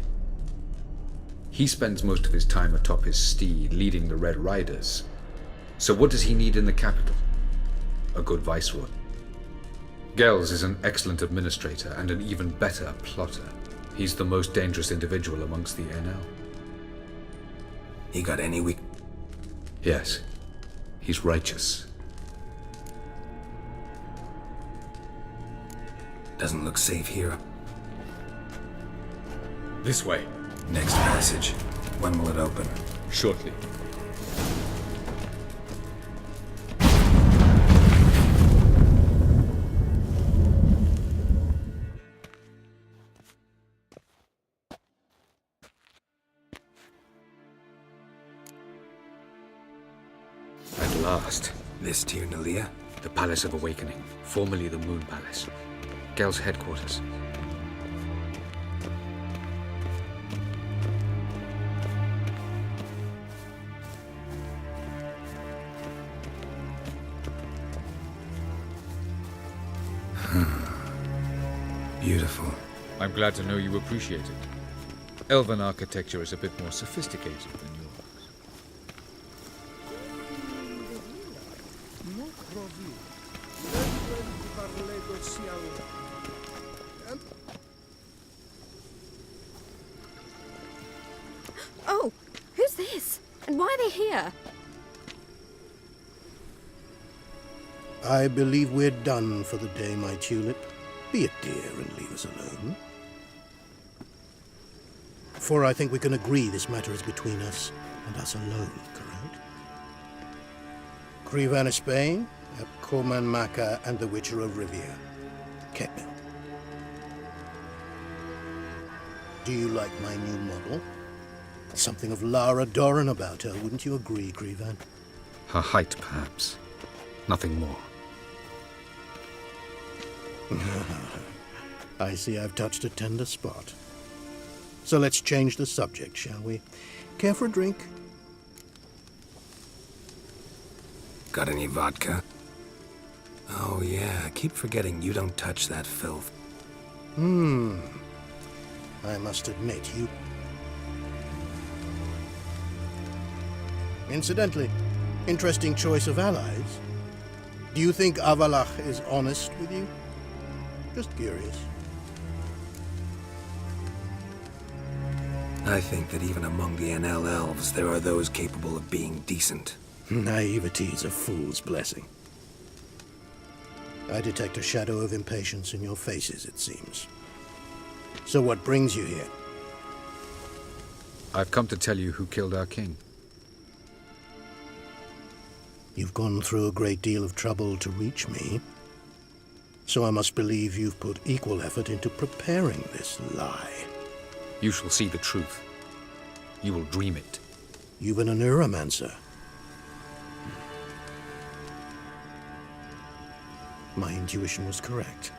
He spends most of his time atop his steed, leading the Red Riders. So what does he need in the capital? A good viceroy. Gels is an excellent administrator and an even better plotter. He's the most dangerous individual amongst the Enel. He got any weak... Yes. He's righteous. Doesn't look safe here. This way. Next passage. When will it open? Shortly. At last. This Tyr Nalia? The Palace of Awakening, formerly the Moon Palace. Gel's headquarters. Beautiful. I'm glad to know you appreciate it. Elven architecture is a bit more sophisticated than yours. Oh, who's this? And why are they here? I believe we're done for the day, my tulip. Be a dear and leave us alone. For I think we can agree this matter is between us and us alone, correct? Krivan of Spain, Coman Maka, and the Witcher of Rivia. Ketmil. Do you like my new model? Something of Lara Doran about her, wouldn't you agree, Krivan? Her height, perhaps. Nothing more. I see I've touched a tender spot. So let's change the subject, shall we? Care for a drink? Got any vodka? Oh yeah, I keep forgetting you don't touch that filth. I must admit, you... Incidentally, interesting choice of allies. Do you think Avalach is honest with you? Just curious. I think that even among the Enel elves, there are those capable of being decent. Naivety is a fool's blessing. I detect a shadow of impatience in your faces, it seems. So what brings you here? I've come to tell you who killed our king. You've gone through a great deal of trouble to reach me. So I must believe you've put equal effort into preparing this lie. You shall see the truth. You will dream it. You've been a neuromancer. My intuition was correct.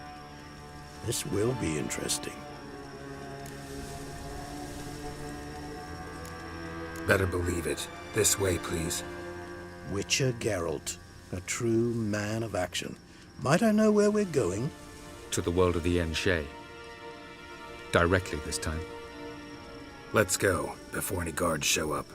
This will be interesting. Better believe it. This way, please. Witcher Geralt, a true man of action. Might I know where we're going? To the world of the Enshe. Directly this time. Let's go, before any guards show up.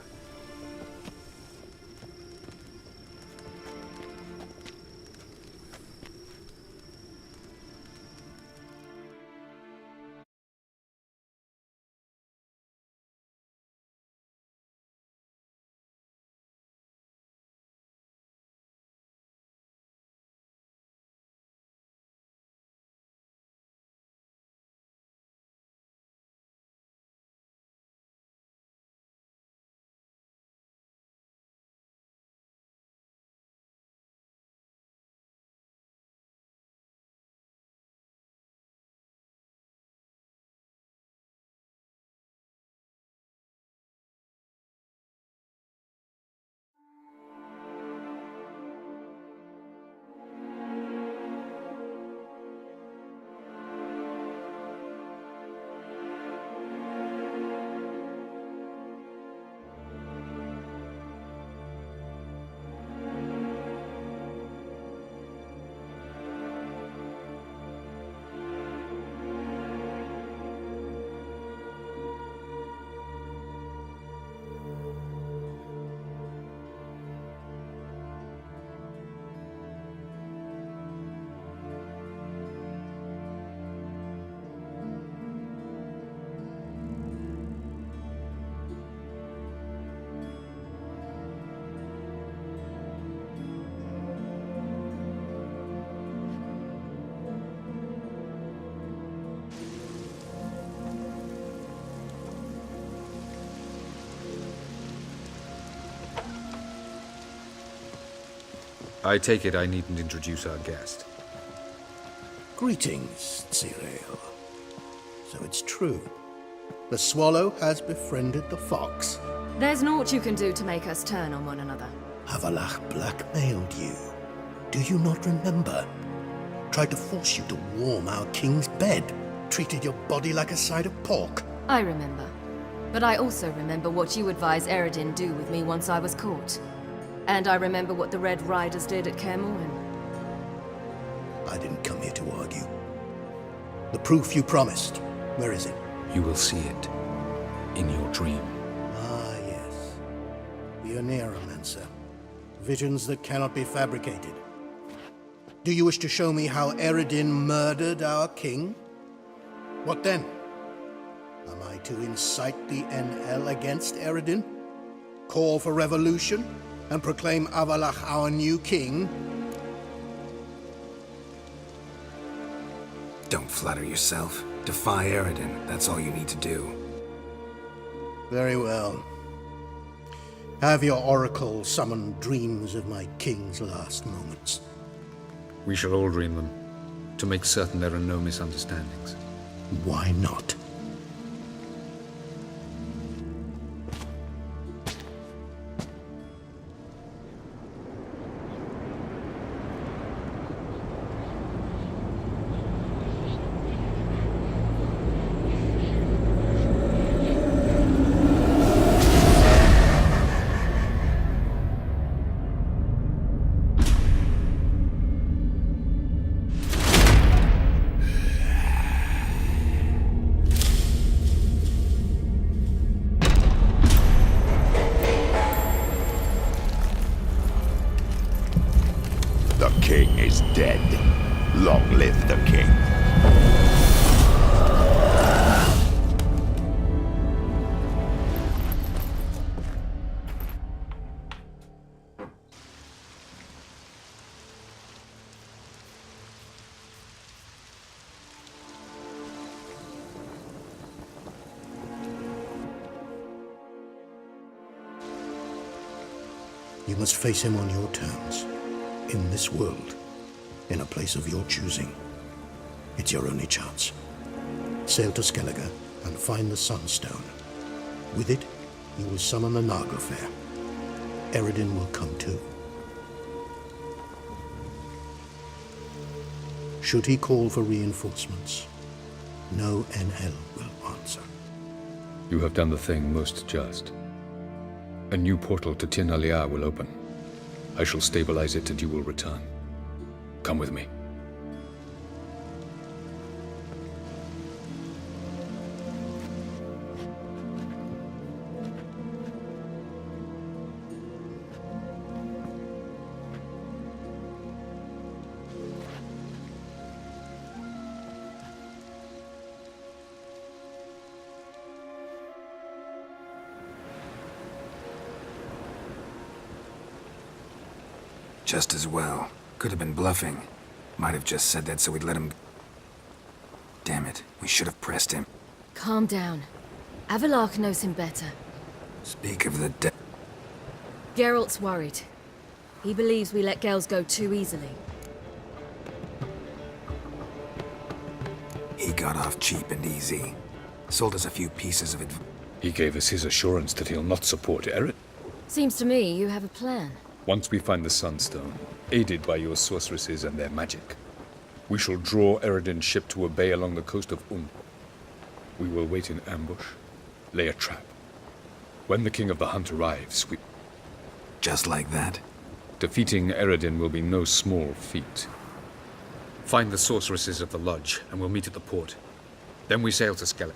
I take it I needn't introduce our guest. Greetings, Cyril. So it's true. The swallow has befriended the fox. There's naught you can do to make us turn on one another. Avalach blackmailed you. Do you not remember? Tried to force you to warm our king's bed. Treated your body like a side of pork. I remember. But I also remember what you advised Eredin do with me once I was caught. And I remember what the Red Riders did at Kaer Morhen. I didn't come here to argue. The proof you promised, where is it? You will see it in your dream. Ah, yes. The Oneiromancer. Visions that cannot be fabricated. Do you wish to show me how Eredin murdered our king? What then? Am I to incite the NL against Eredin? Call for revolution? And proclaim Avalach our new king? Don't flatter yourself. Defy Eredin. That's all you need to do. Very well. Have your oracle summon dreams of my king's last moments. We shall all dream them, to make certain there are no misunderstandings. Why not? The king is dead. Long live the king. You must face him on your terms. In this world. In a place of your choosing. It's your only chance. Sail to Skellige and find the Sunstone. With it, you will summon the Naglfar. Eredin will come too. Should he call for reinforcements, no NL will answer. You have done the thing most just. A new portal to Tin Alia will open. I shall stabilize it and you will return. Come with me. Just as well. Could have been bluffing. Might have just said that so we'd let him... Damn it. We should have pressed him. Calm down. Avalark knows him better. Speak of the dead. Geralt's worried. He believes we let Gels go too easily. He got off cheap and easy. Sold us a few pieces of it. He gave us his assurance that he'll not support Ered. Seems to me you have a plan. Once we find the Sunstone, aided by your sorceresses and their magic, we shall draw Eredin's ship to a bay along the coast of We will wait in ambush, lay a trap. When the King of the Hunt arrives, we... Just like that? Defeating Eredin will be no small feat. Find the sorceresses of the Lodge, and we'll meet at the port. Then we sail to Skellig.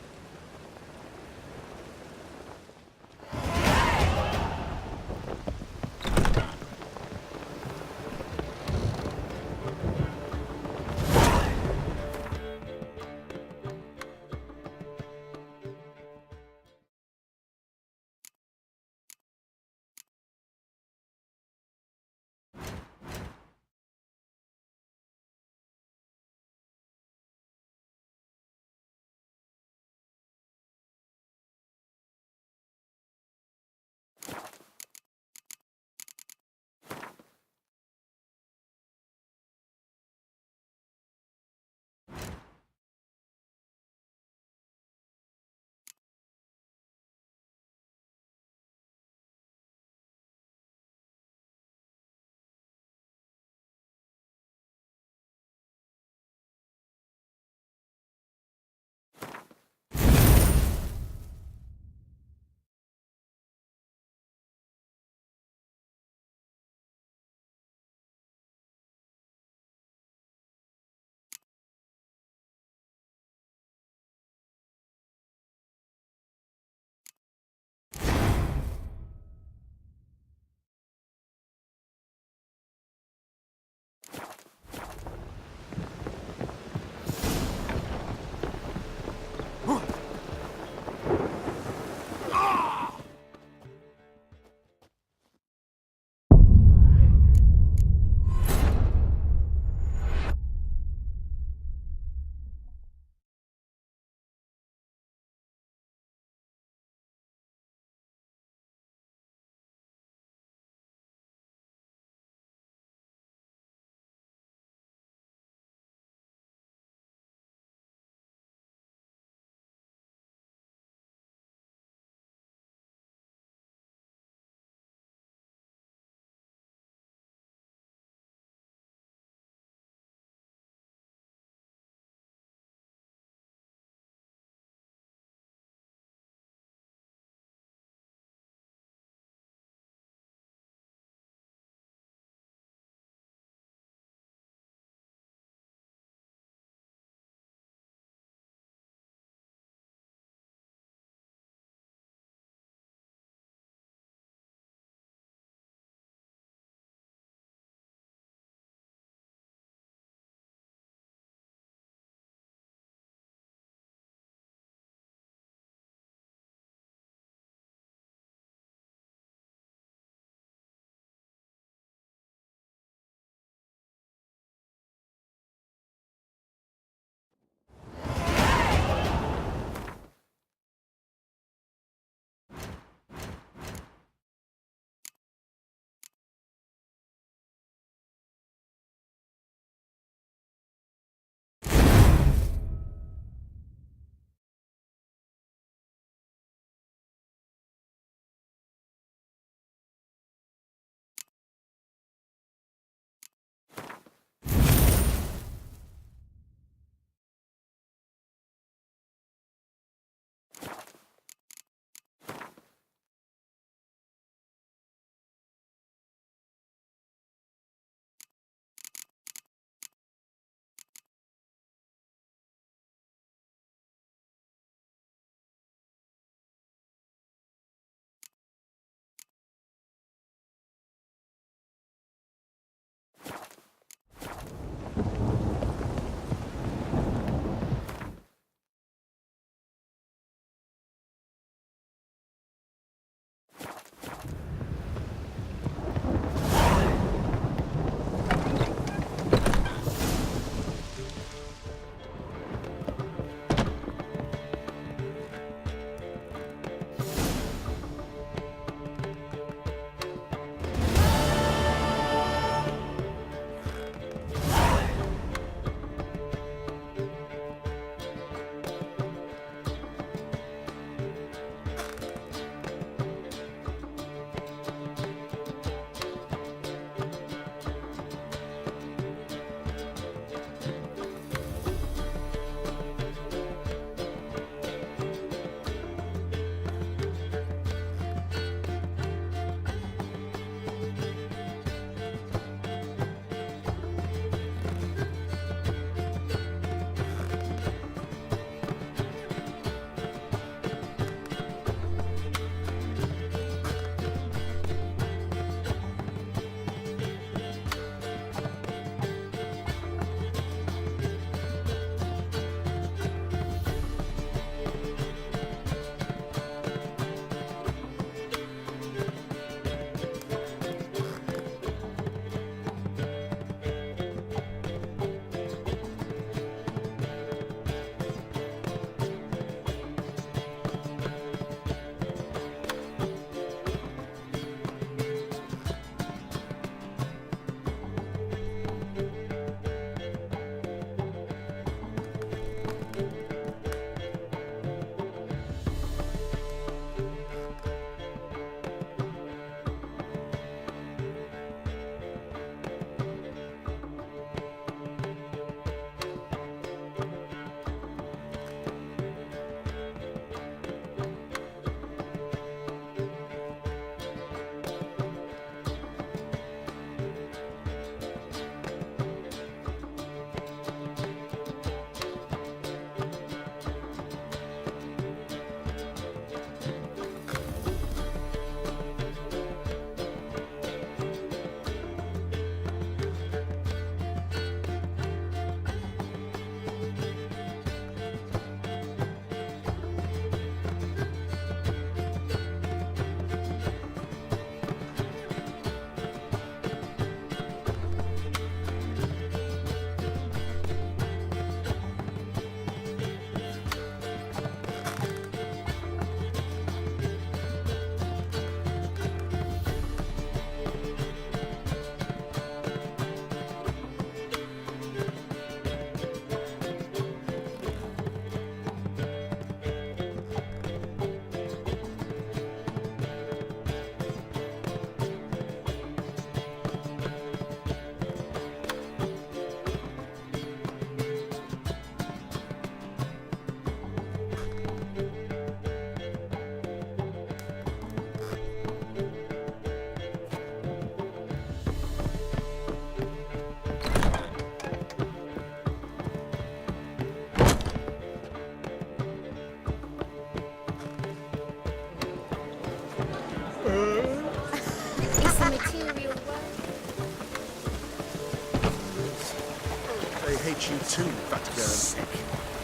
hate you too, fat girl.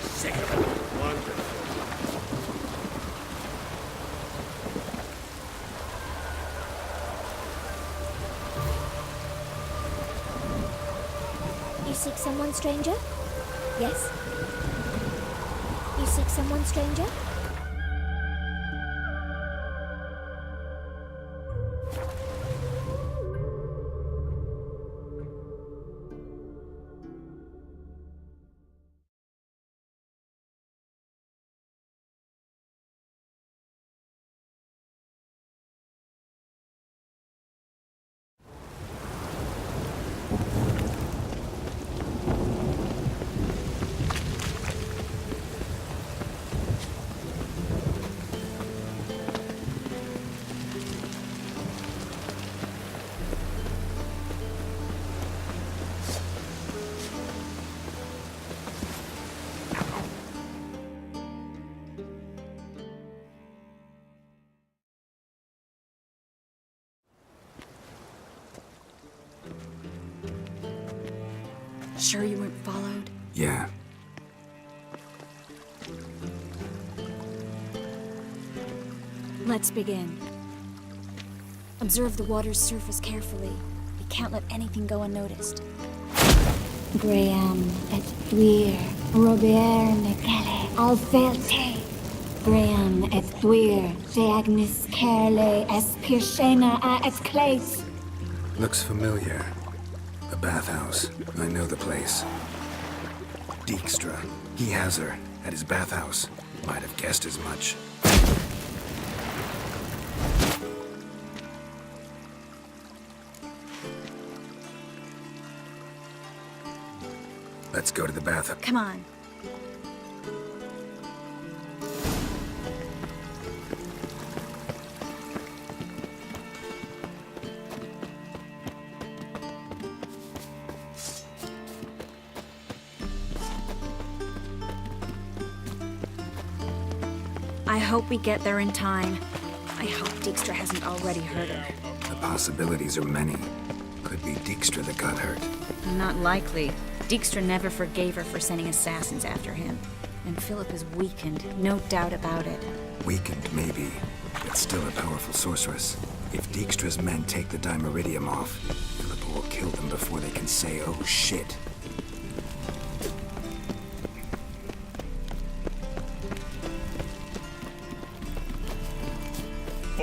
Sick of it. Wonderful. You seek someone, stranger? Yes? You seek someone, stranger? Sure you weren't followed? Yeah. Let's begin. Observe the water's surface carefully. We can't let anything go unnoticed. Graham et thuir, Robert Mekele, Alfelte. Graham et thuir, Deagnis Kerle, es Pirshena a et Clates. Looks familiar. A bathhouse. I know the place. Dijkstra. He has her at his bathhouse. Might have guessed as much. Let's go to the bathhouse. Come on. I hope we get there in time. I hope Dijkstra hasn't already hurt her. The possibilities are many. Could be Dijkstra that got hurt. Not likely. Dijkstra never forgave her for sending assassins after him. And Philip is weakened, no doubt about it. Weakened, maybe, but still a powerful sorceress. If Dijkstra's men take the Dimeridium off, Philippa will kill them before they can say, oh shit.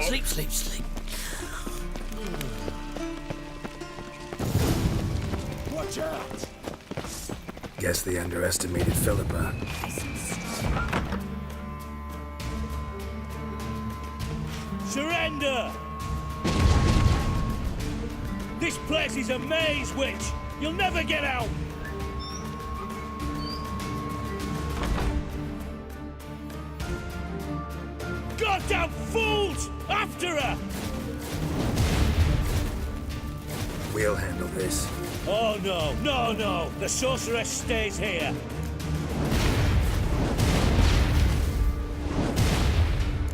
Sleep, sleep, sleep. Watch out! Guess they underestimated Philippa. Surrender! This place is a maze, witch! You'll never get out! Goddamn fools! After her! We'll handle this. Oh no, no, no! The sorceress stays here!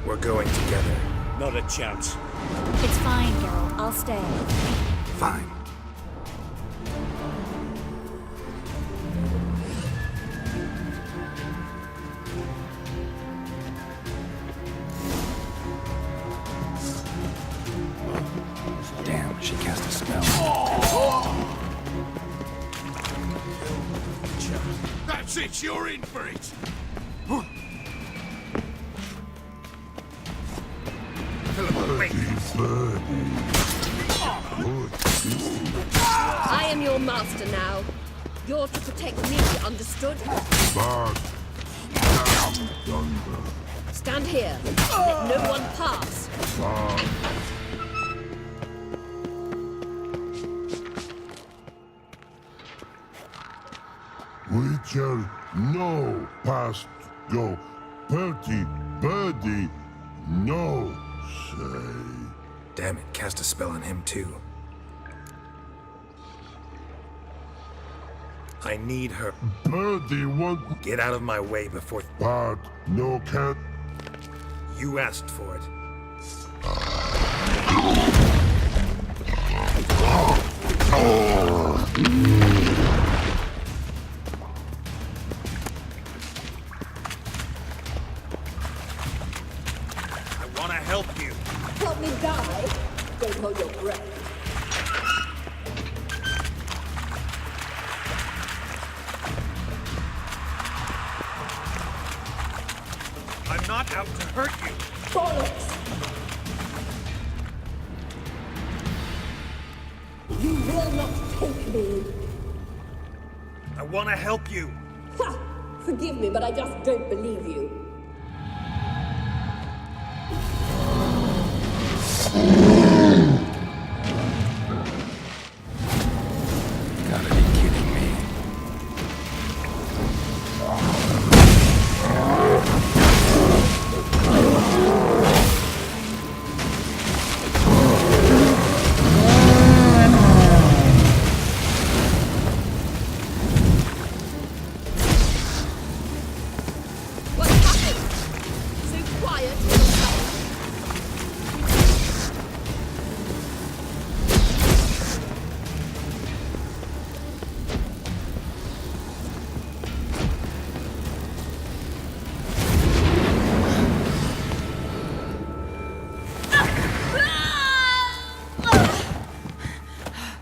We're going together. Not a chance. It's fine, girl. I'll stay. Fine. Damn, she cast a spell. That's it, you're in for it! I am your master now. You're to protect me, understood? Stand here. Let no one pass. Witcher, no past go. Bertie, birdie, no say. Damn it, cast a spell on him too. I need her. Birdie won't. Get out of my way before. Bard, no cat. You asked for it. I want to help you. Help me die? Don't hold your breath. I'm not out to hurt you. Bollocks! You will not take me. I want to help you. Ha! Forgive me, but I just don't believe you. Gotta be kidding me. What's happening? So quiet.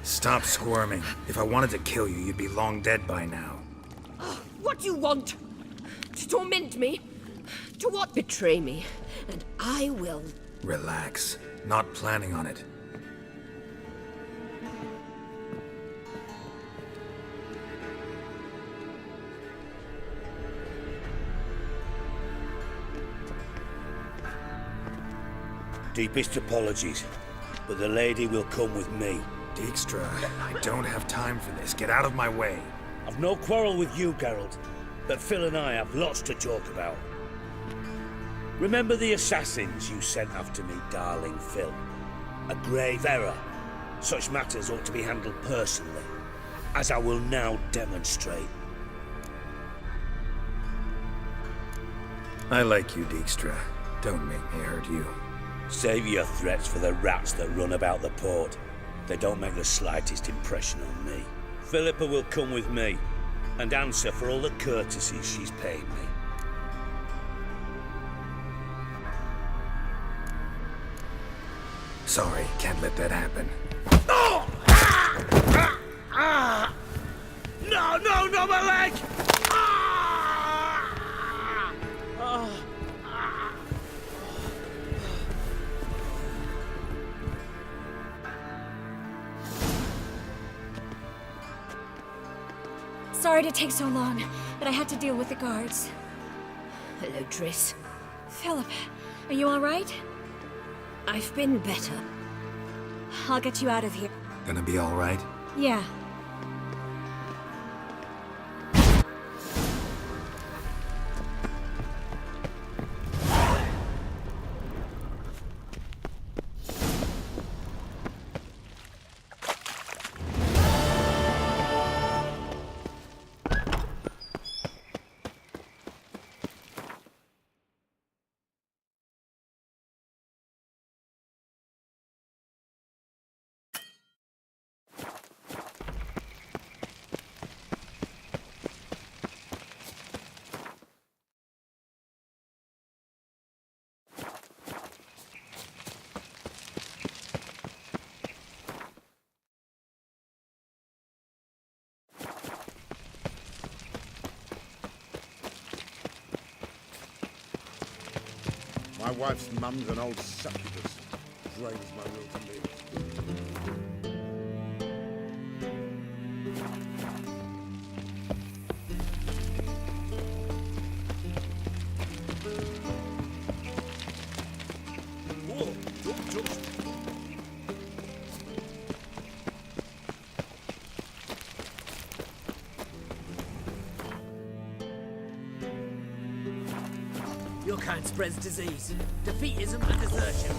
Stop squirming. If I wanted to kill you, you'd be long dead by now. What do you want? To torment me? To what? Betray me, and I will. Relax. Not planning on it. Deepest apologies, but the lady will come with me. Dijkstra, I don't have time for this. Get out of my way. I've no quarrel with you, Geralt, but Phil and I have lots to talk about. Remember the assassins you sent after me, darling Phil? A grave error. Such matters ought to be handled personally, as I will now demonstrate. I like you, Dijkstra. Don't make me hurt you. Save your threats for the rats that run about the port. They don't make the slightest impression on me. Philippa will come with me and answer for all the courtesies she's paid me. Sorry, can't let that happen. No! No, my leg! Sorry to take so long, but I had to deal with the guards. Hello, Triss. Philip, are you all right? I've been better. I'll get you out of here. Gonna be all right? Yeah. My wife's mum's an old succubus. Drains my will to live. Whoa, don't touch me. Your kind spreads disease, defeatism and desertion.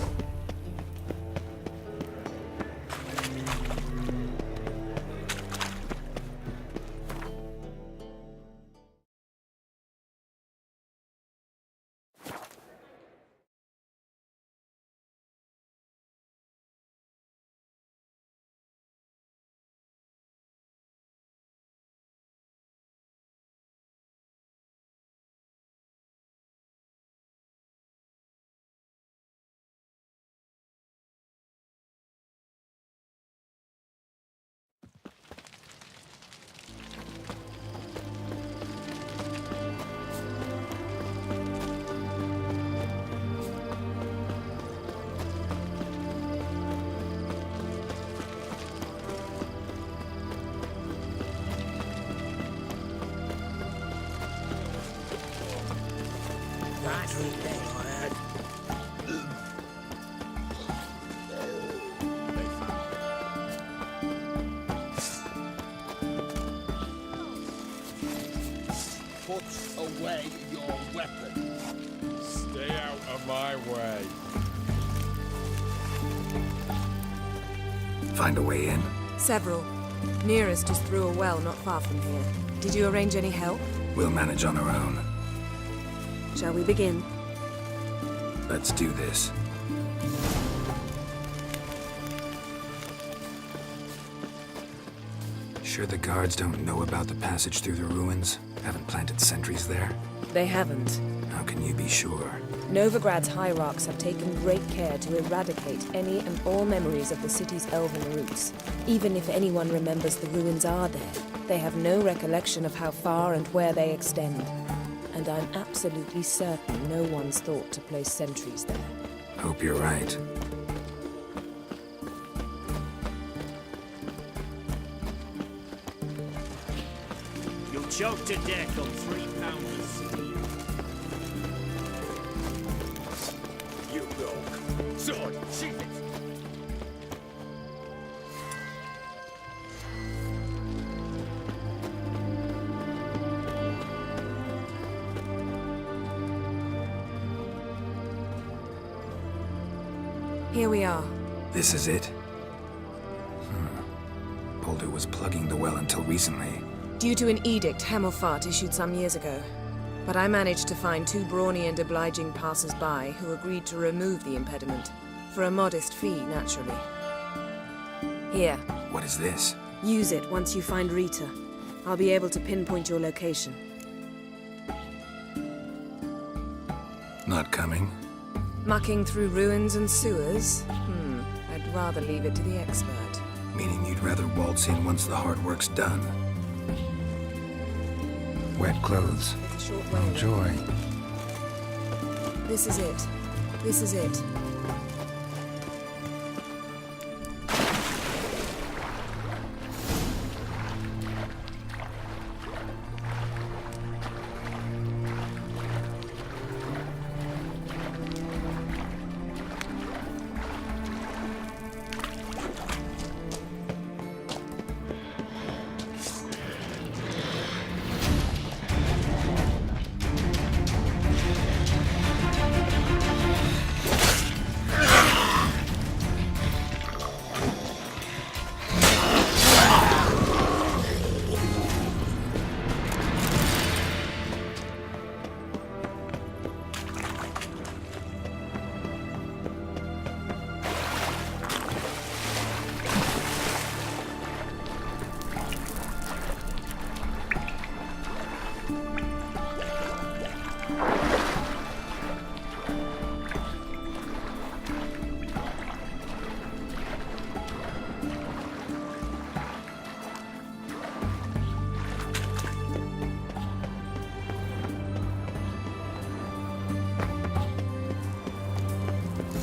everything I had. Put away your weapon. Stay out of my way. Find a way in? Several. Nearest is through a well not far from here. Did you arrange any help? We'll manage on our own. Shall we begin? Let's do this. Sure the guards don't know about the passage through the ruins? Haven't planted sentries there? They haven't. How can you be sure? Novigrad's hierarchs have taken great care to eradicate any and all memories of the city's elven roots. Even if anyone remembers the ruins are there, they have no recollection of how far and where they extend. And I'm absolutely certain no one's thought to place sentries there. Hope you're right. You'll choke to death on 3 pounds of sleep. You rogue. Sword, sheath it. Here we are. This is it? Boulder was plugging the well until recently. Due to an edict Hemelfart issued some years ago. But I managed to find 2 brawny and obliging passers-by who agreed to remove the impediment. For a modest fee, naturally. Here. What is this? Use it once you find Rita. I'll be able to pinpoint your location. Not coming? Mucking through ruins and sewers? I'd rather leave it to the expert. Meaning you'd rather waltz in once the hard work's done. Wet clothes. It's a short way Oh, away. joy. This is it. This is it.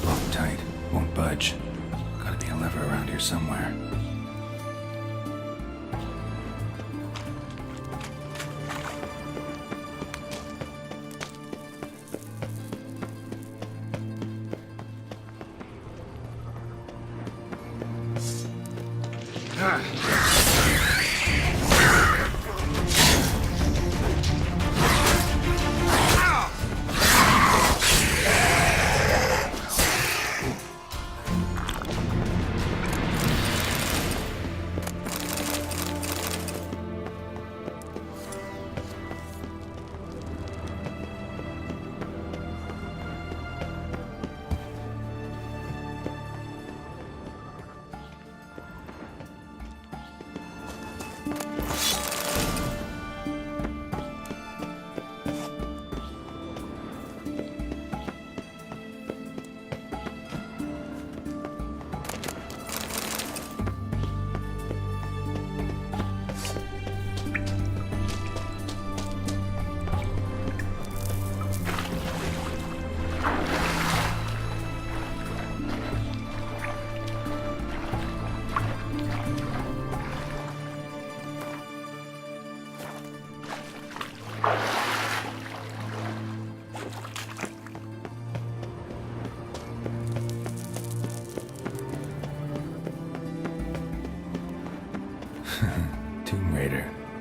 Locked tight. Won't budge. Gotta be a lever around here somewhere.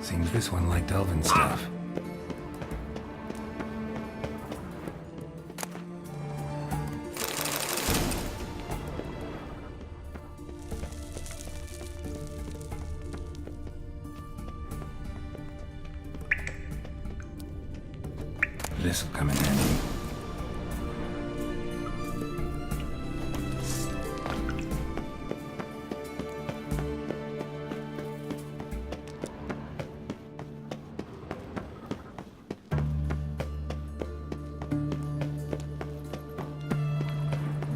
Seems this one liked elven stuff. This'll come in handy.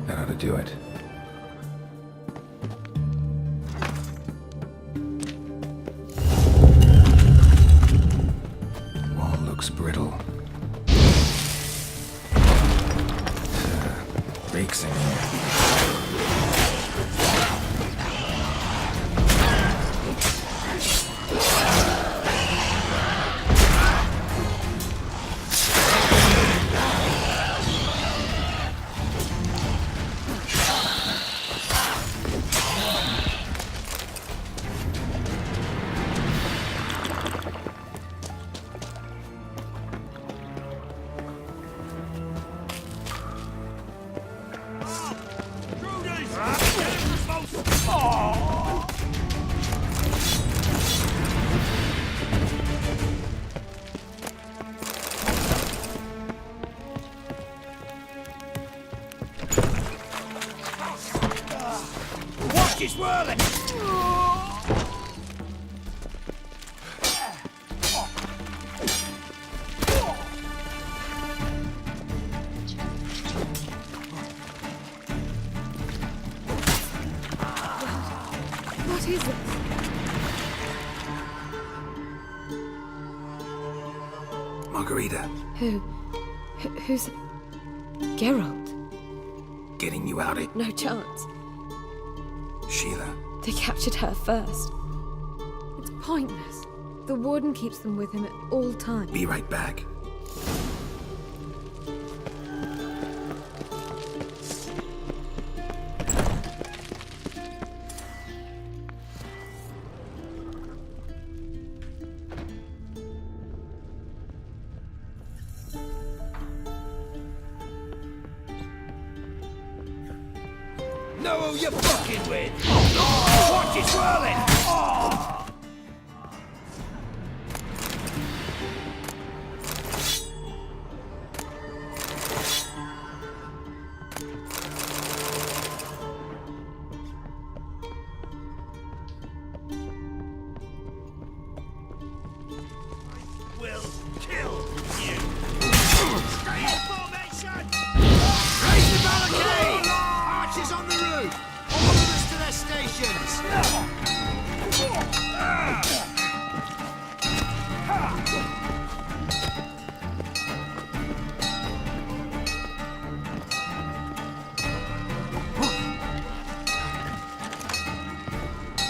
That ought to do it. Wall looks brittle. Breaks in here. Watch it swirling! What is it? Margarita, Who's... Geralt? getting you out of... No chance. Sheila. They captured her first. It's pointless. The Warden keeps them with him at all times. Be right back. Know who you're fucking with? Watch it swirling! Will kill you! Stay in formation! Raise the barricade! Archers on the roof! Orders to their stations!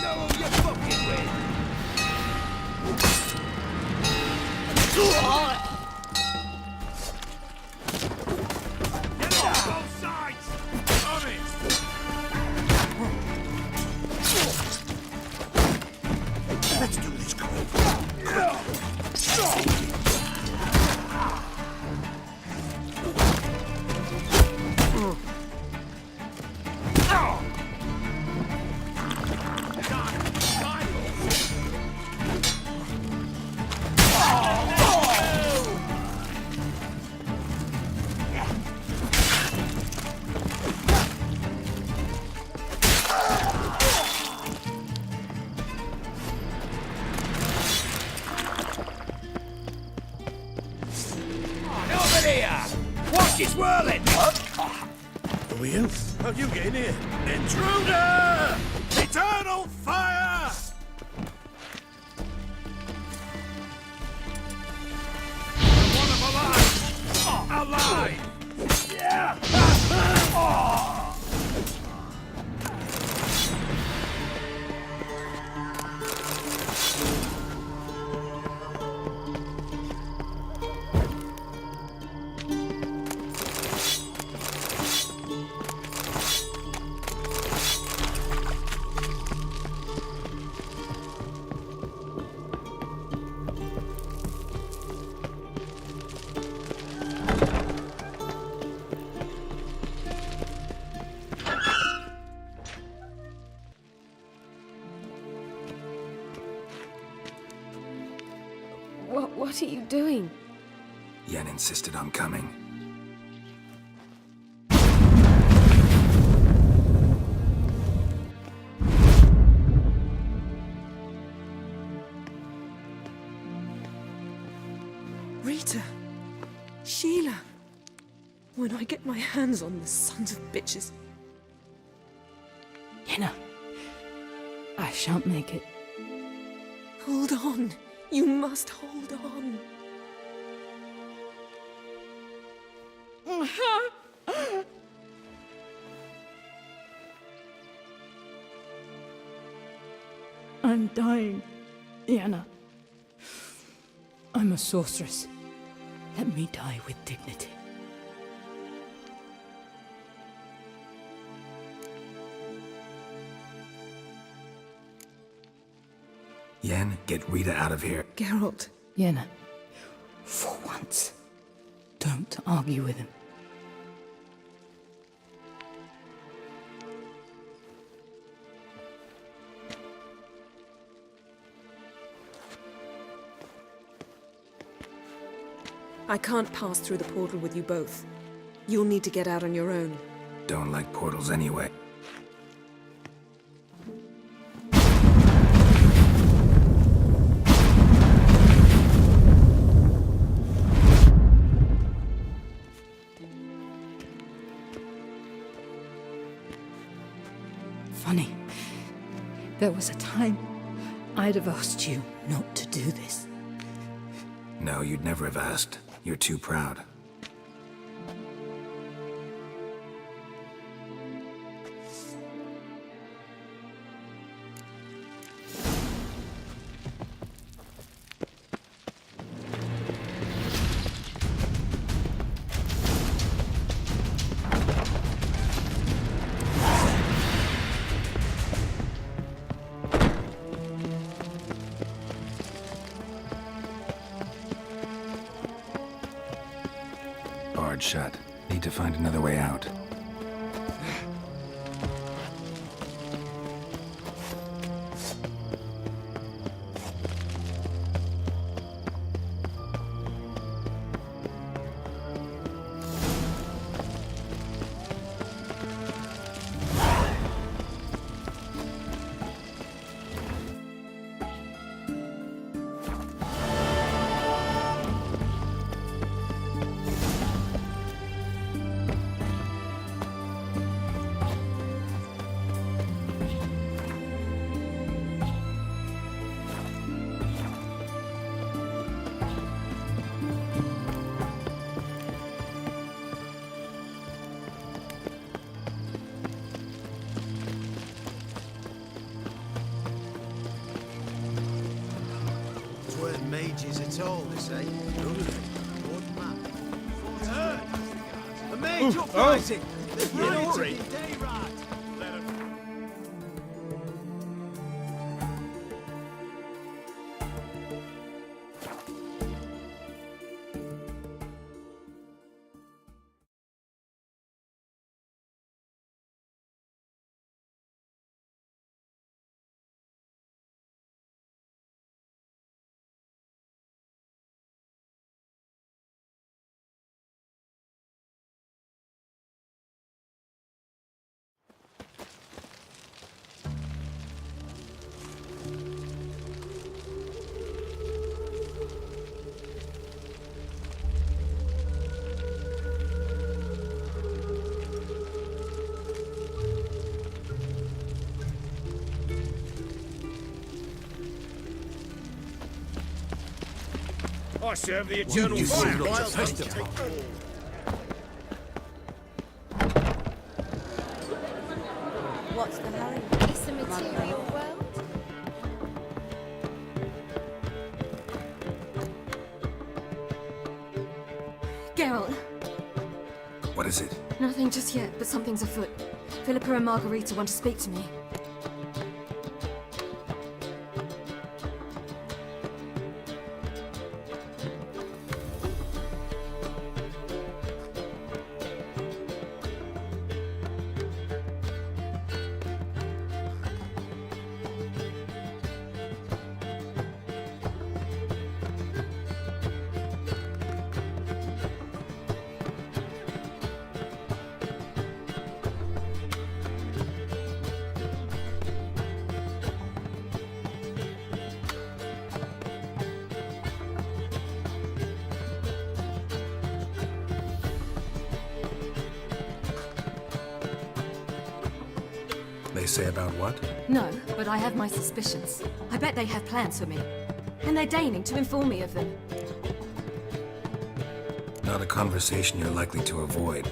Know who you're fucking with! Get off both sides! On it! Let's do this quick. Over here! Watch it swirling! Who are you? How'd you get in here? Intruder! Eternal fire! One of alive! Alive! Yeah! What are you doing? Yen insisted on coming. Rita! Sheila! When I get my hands on the sons of bitches. Yenna, I shan't make it. Hold on. You must hold on. I'm dying, Yenna. I'm a sorceress. Let me die with dignity. Yen, get Rita out of here. Geralt. Yenna, for once, don't argue with him. I can't pass through the portal with you both. You'll need to get out on your own. Don't like portals anyway. Funny. There was a time I'd have asked you not to do this. No, you'd never have asked. You're too proud. Barred shut. Need to find another way out. Mages at all, this ain't. One map. A mage uprising! You know, day right. I serve the eternal fire. What's the hurry? It's the material world. Geralt, What is it? nothing just yet, but something's afoot. Philippa and Margarita want to speak to me. They say about what? No, but I have my suspicions. I bet they have plans for me. And they're deigning to inform me of them. Not a conversation you're likely to avoid.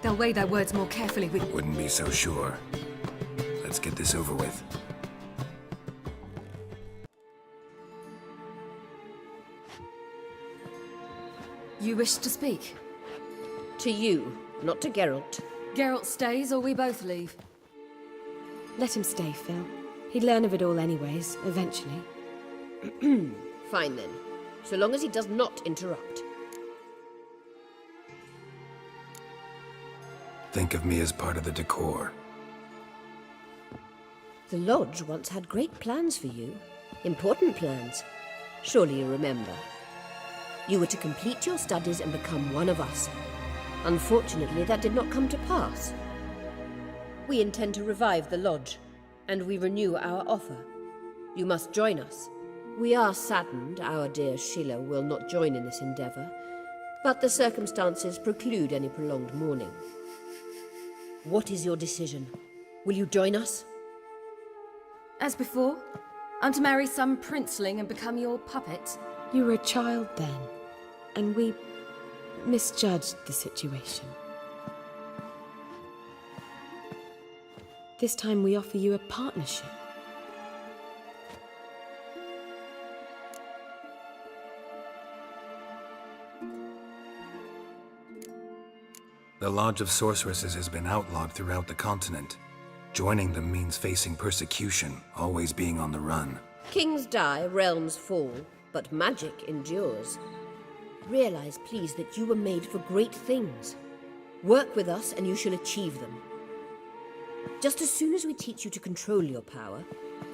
They'll weigh their words more carefully with... Wouldn't be so sure. Let's get this over with. You wish to speak? To you, not to Geralt. Geralt stays or we both leave? Let him stay, Phil. He'd learn of it all anyways, eventually. Fine then. So long as he does not interrupt. Think of me as part of the decor. The Lodge once had great plans for you. Important plans. Surely you remember. You were to complete your studies and become one of us. Unfortunately, that did not come to pass. We intend to revive the Lodge, and we renew our offer. You must join us. We are saddened our dear Sheila will not join in this endeavor, but the circumstances preclude any prolonged mourning. What is your decision? Will you join us? As before, I'm to marry some princeling and become your puppet. You were a child then, and we misjudged the situation. This time we offer you a partnership. The Lodge of Sorceresses has been outlawed throughout the continent. Joining them means facing persecution, always being on the run. Kings die, realms fall, but magic endures. Realize, please, that you were made for great things. Work with us and you shall achieve them. Just as soon as we teach you to control your power,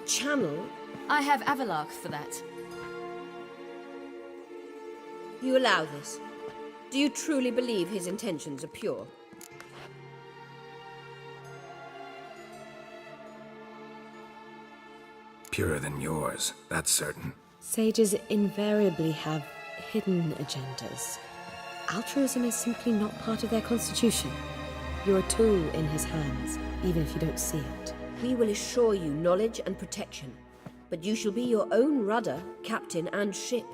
channel... I have Avalach for that. You allow this? Do you truly believe his intentions are pure? Purer than yours, that's certain. Sages invariably have hidden agendas. Altruism is simply not part of their constitution. You're a tool in his hands, even if you don't see it. We will assure you knowledge and protection, but you shall be your own rudder, captain, and ship.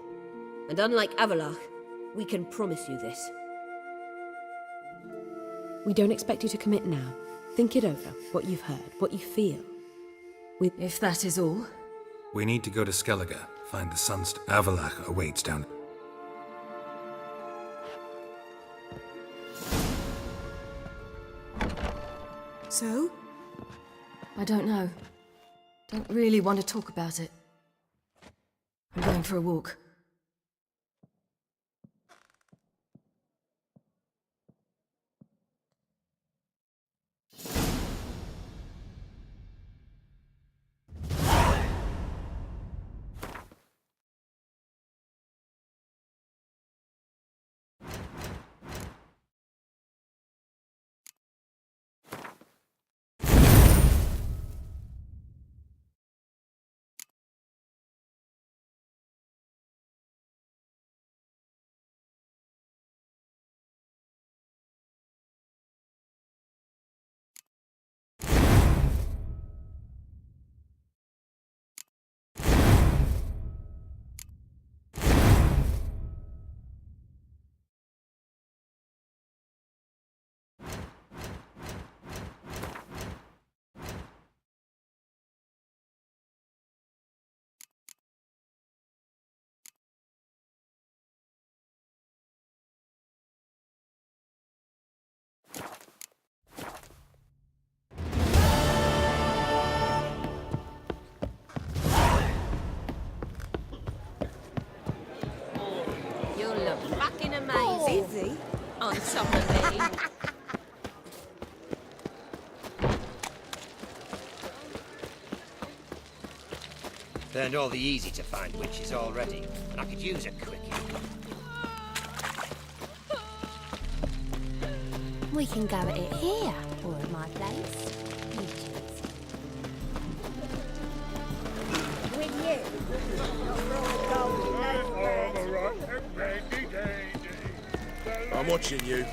And unlike Avalach, we can promise you this. We don't expect you to commit now. Think it over, what you've heard, what you feel. If that is all. We need to go to Skellige, find the Sunstone. Avalach awaits down... So? I don't know. Don't really want to talk about it. I'm going for a walk. Fucking amazing. On top of me. Learned all the easy-to-find witches already, and I could use a quickie. We can go at it here, or at my place. You choose. With you. I'm watching you.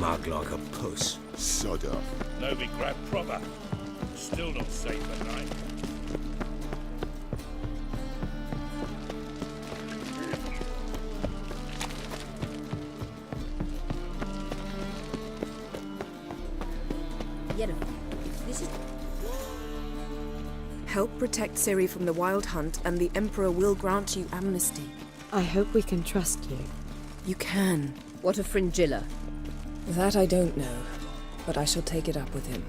mug like a puss. Sod off. Novigrad proper. Still not safe at night. Yennefer, this is... Help protect Ciri from the Wild Hunt, and the Emperor will grant you amnesty. I hope we can trust you. You can. What of Fringilla? That I don't know, but I shall take it up with him.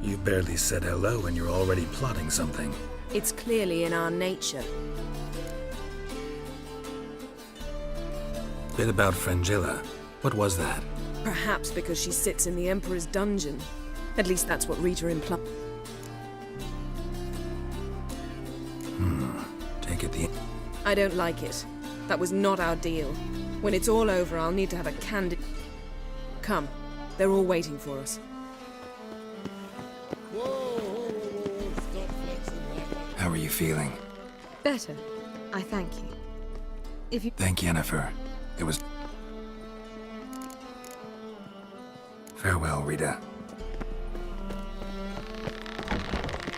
You barely said hello and you're already plotting something. It's clearly in our nature. Bit about Fringilla. What was that? Perhaps because she sits in the Emperor's dungeon. At least that's what Rita implied. Take it the... I don't like it. That was not our deal. When it's all over, I'll need to have a candid... Come. They're all waiting for us. How are you feeling? Better. I thank you. If you... Thank Yennefer. It was... Farewell, Rita.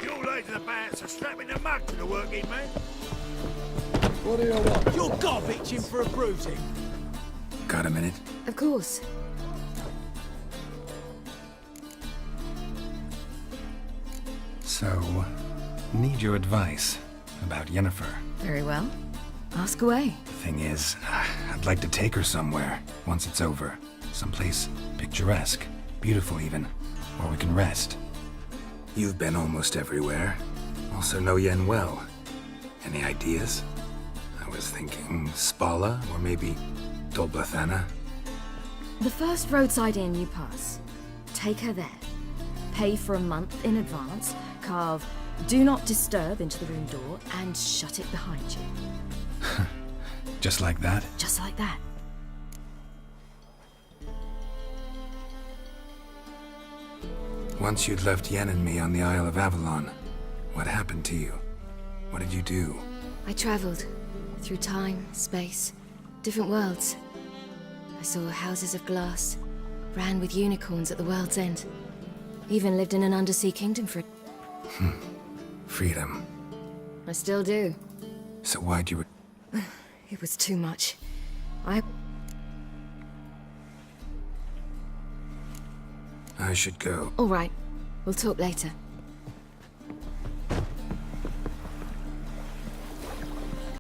You lads the bats are strapping the mug to the working man. What do you want? You're garbage in for a bruising. Got a minute? Of course. So, need your advice about Yennefer. Very well. Ask away. The thing is, I'd like to take her somewhere once it's over. Someplace picturesque, beautiful even, where we can rest. You've been almost everywhere. Also know Yen well. Any ideas? I was thinking Spala, or maybe Dol Blathanna. The first roadside inn you pass. Take her there. Pay for a month in advance. Carve "Do Not Disturb" into the room door and shut it behind you. Just like that? Just like that. Once you'd left Yen and me on the Isle of Avalon, what happened to you? What did you do? I traveled through time, space, different worlds. I saw houses of glass, ran with unicorns at the world's end. Even lived in an undersea kingdom for... Freedom. I still do. So why'd you... It was too much. I should go. All right. We'll talk later.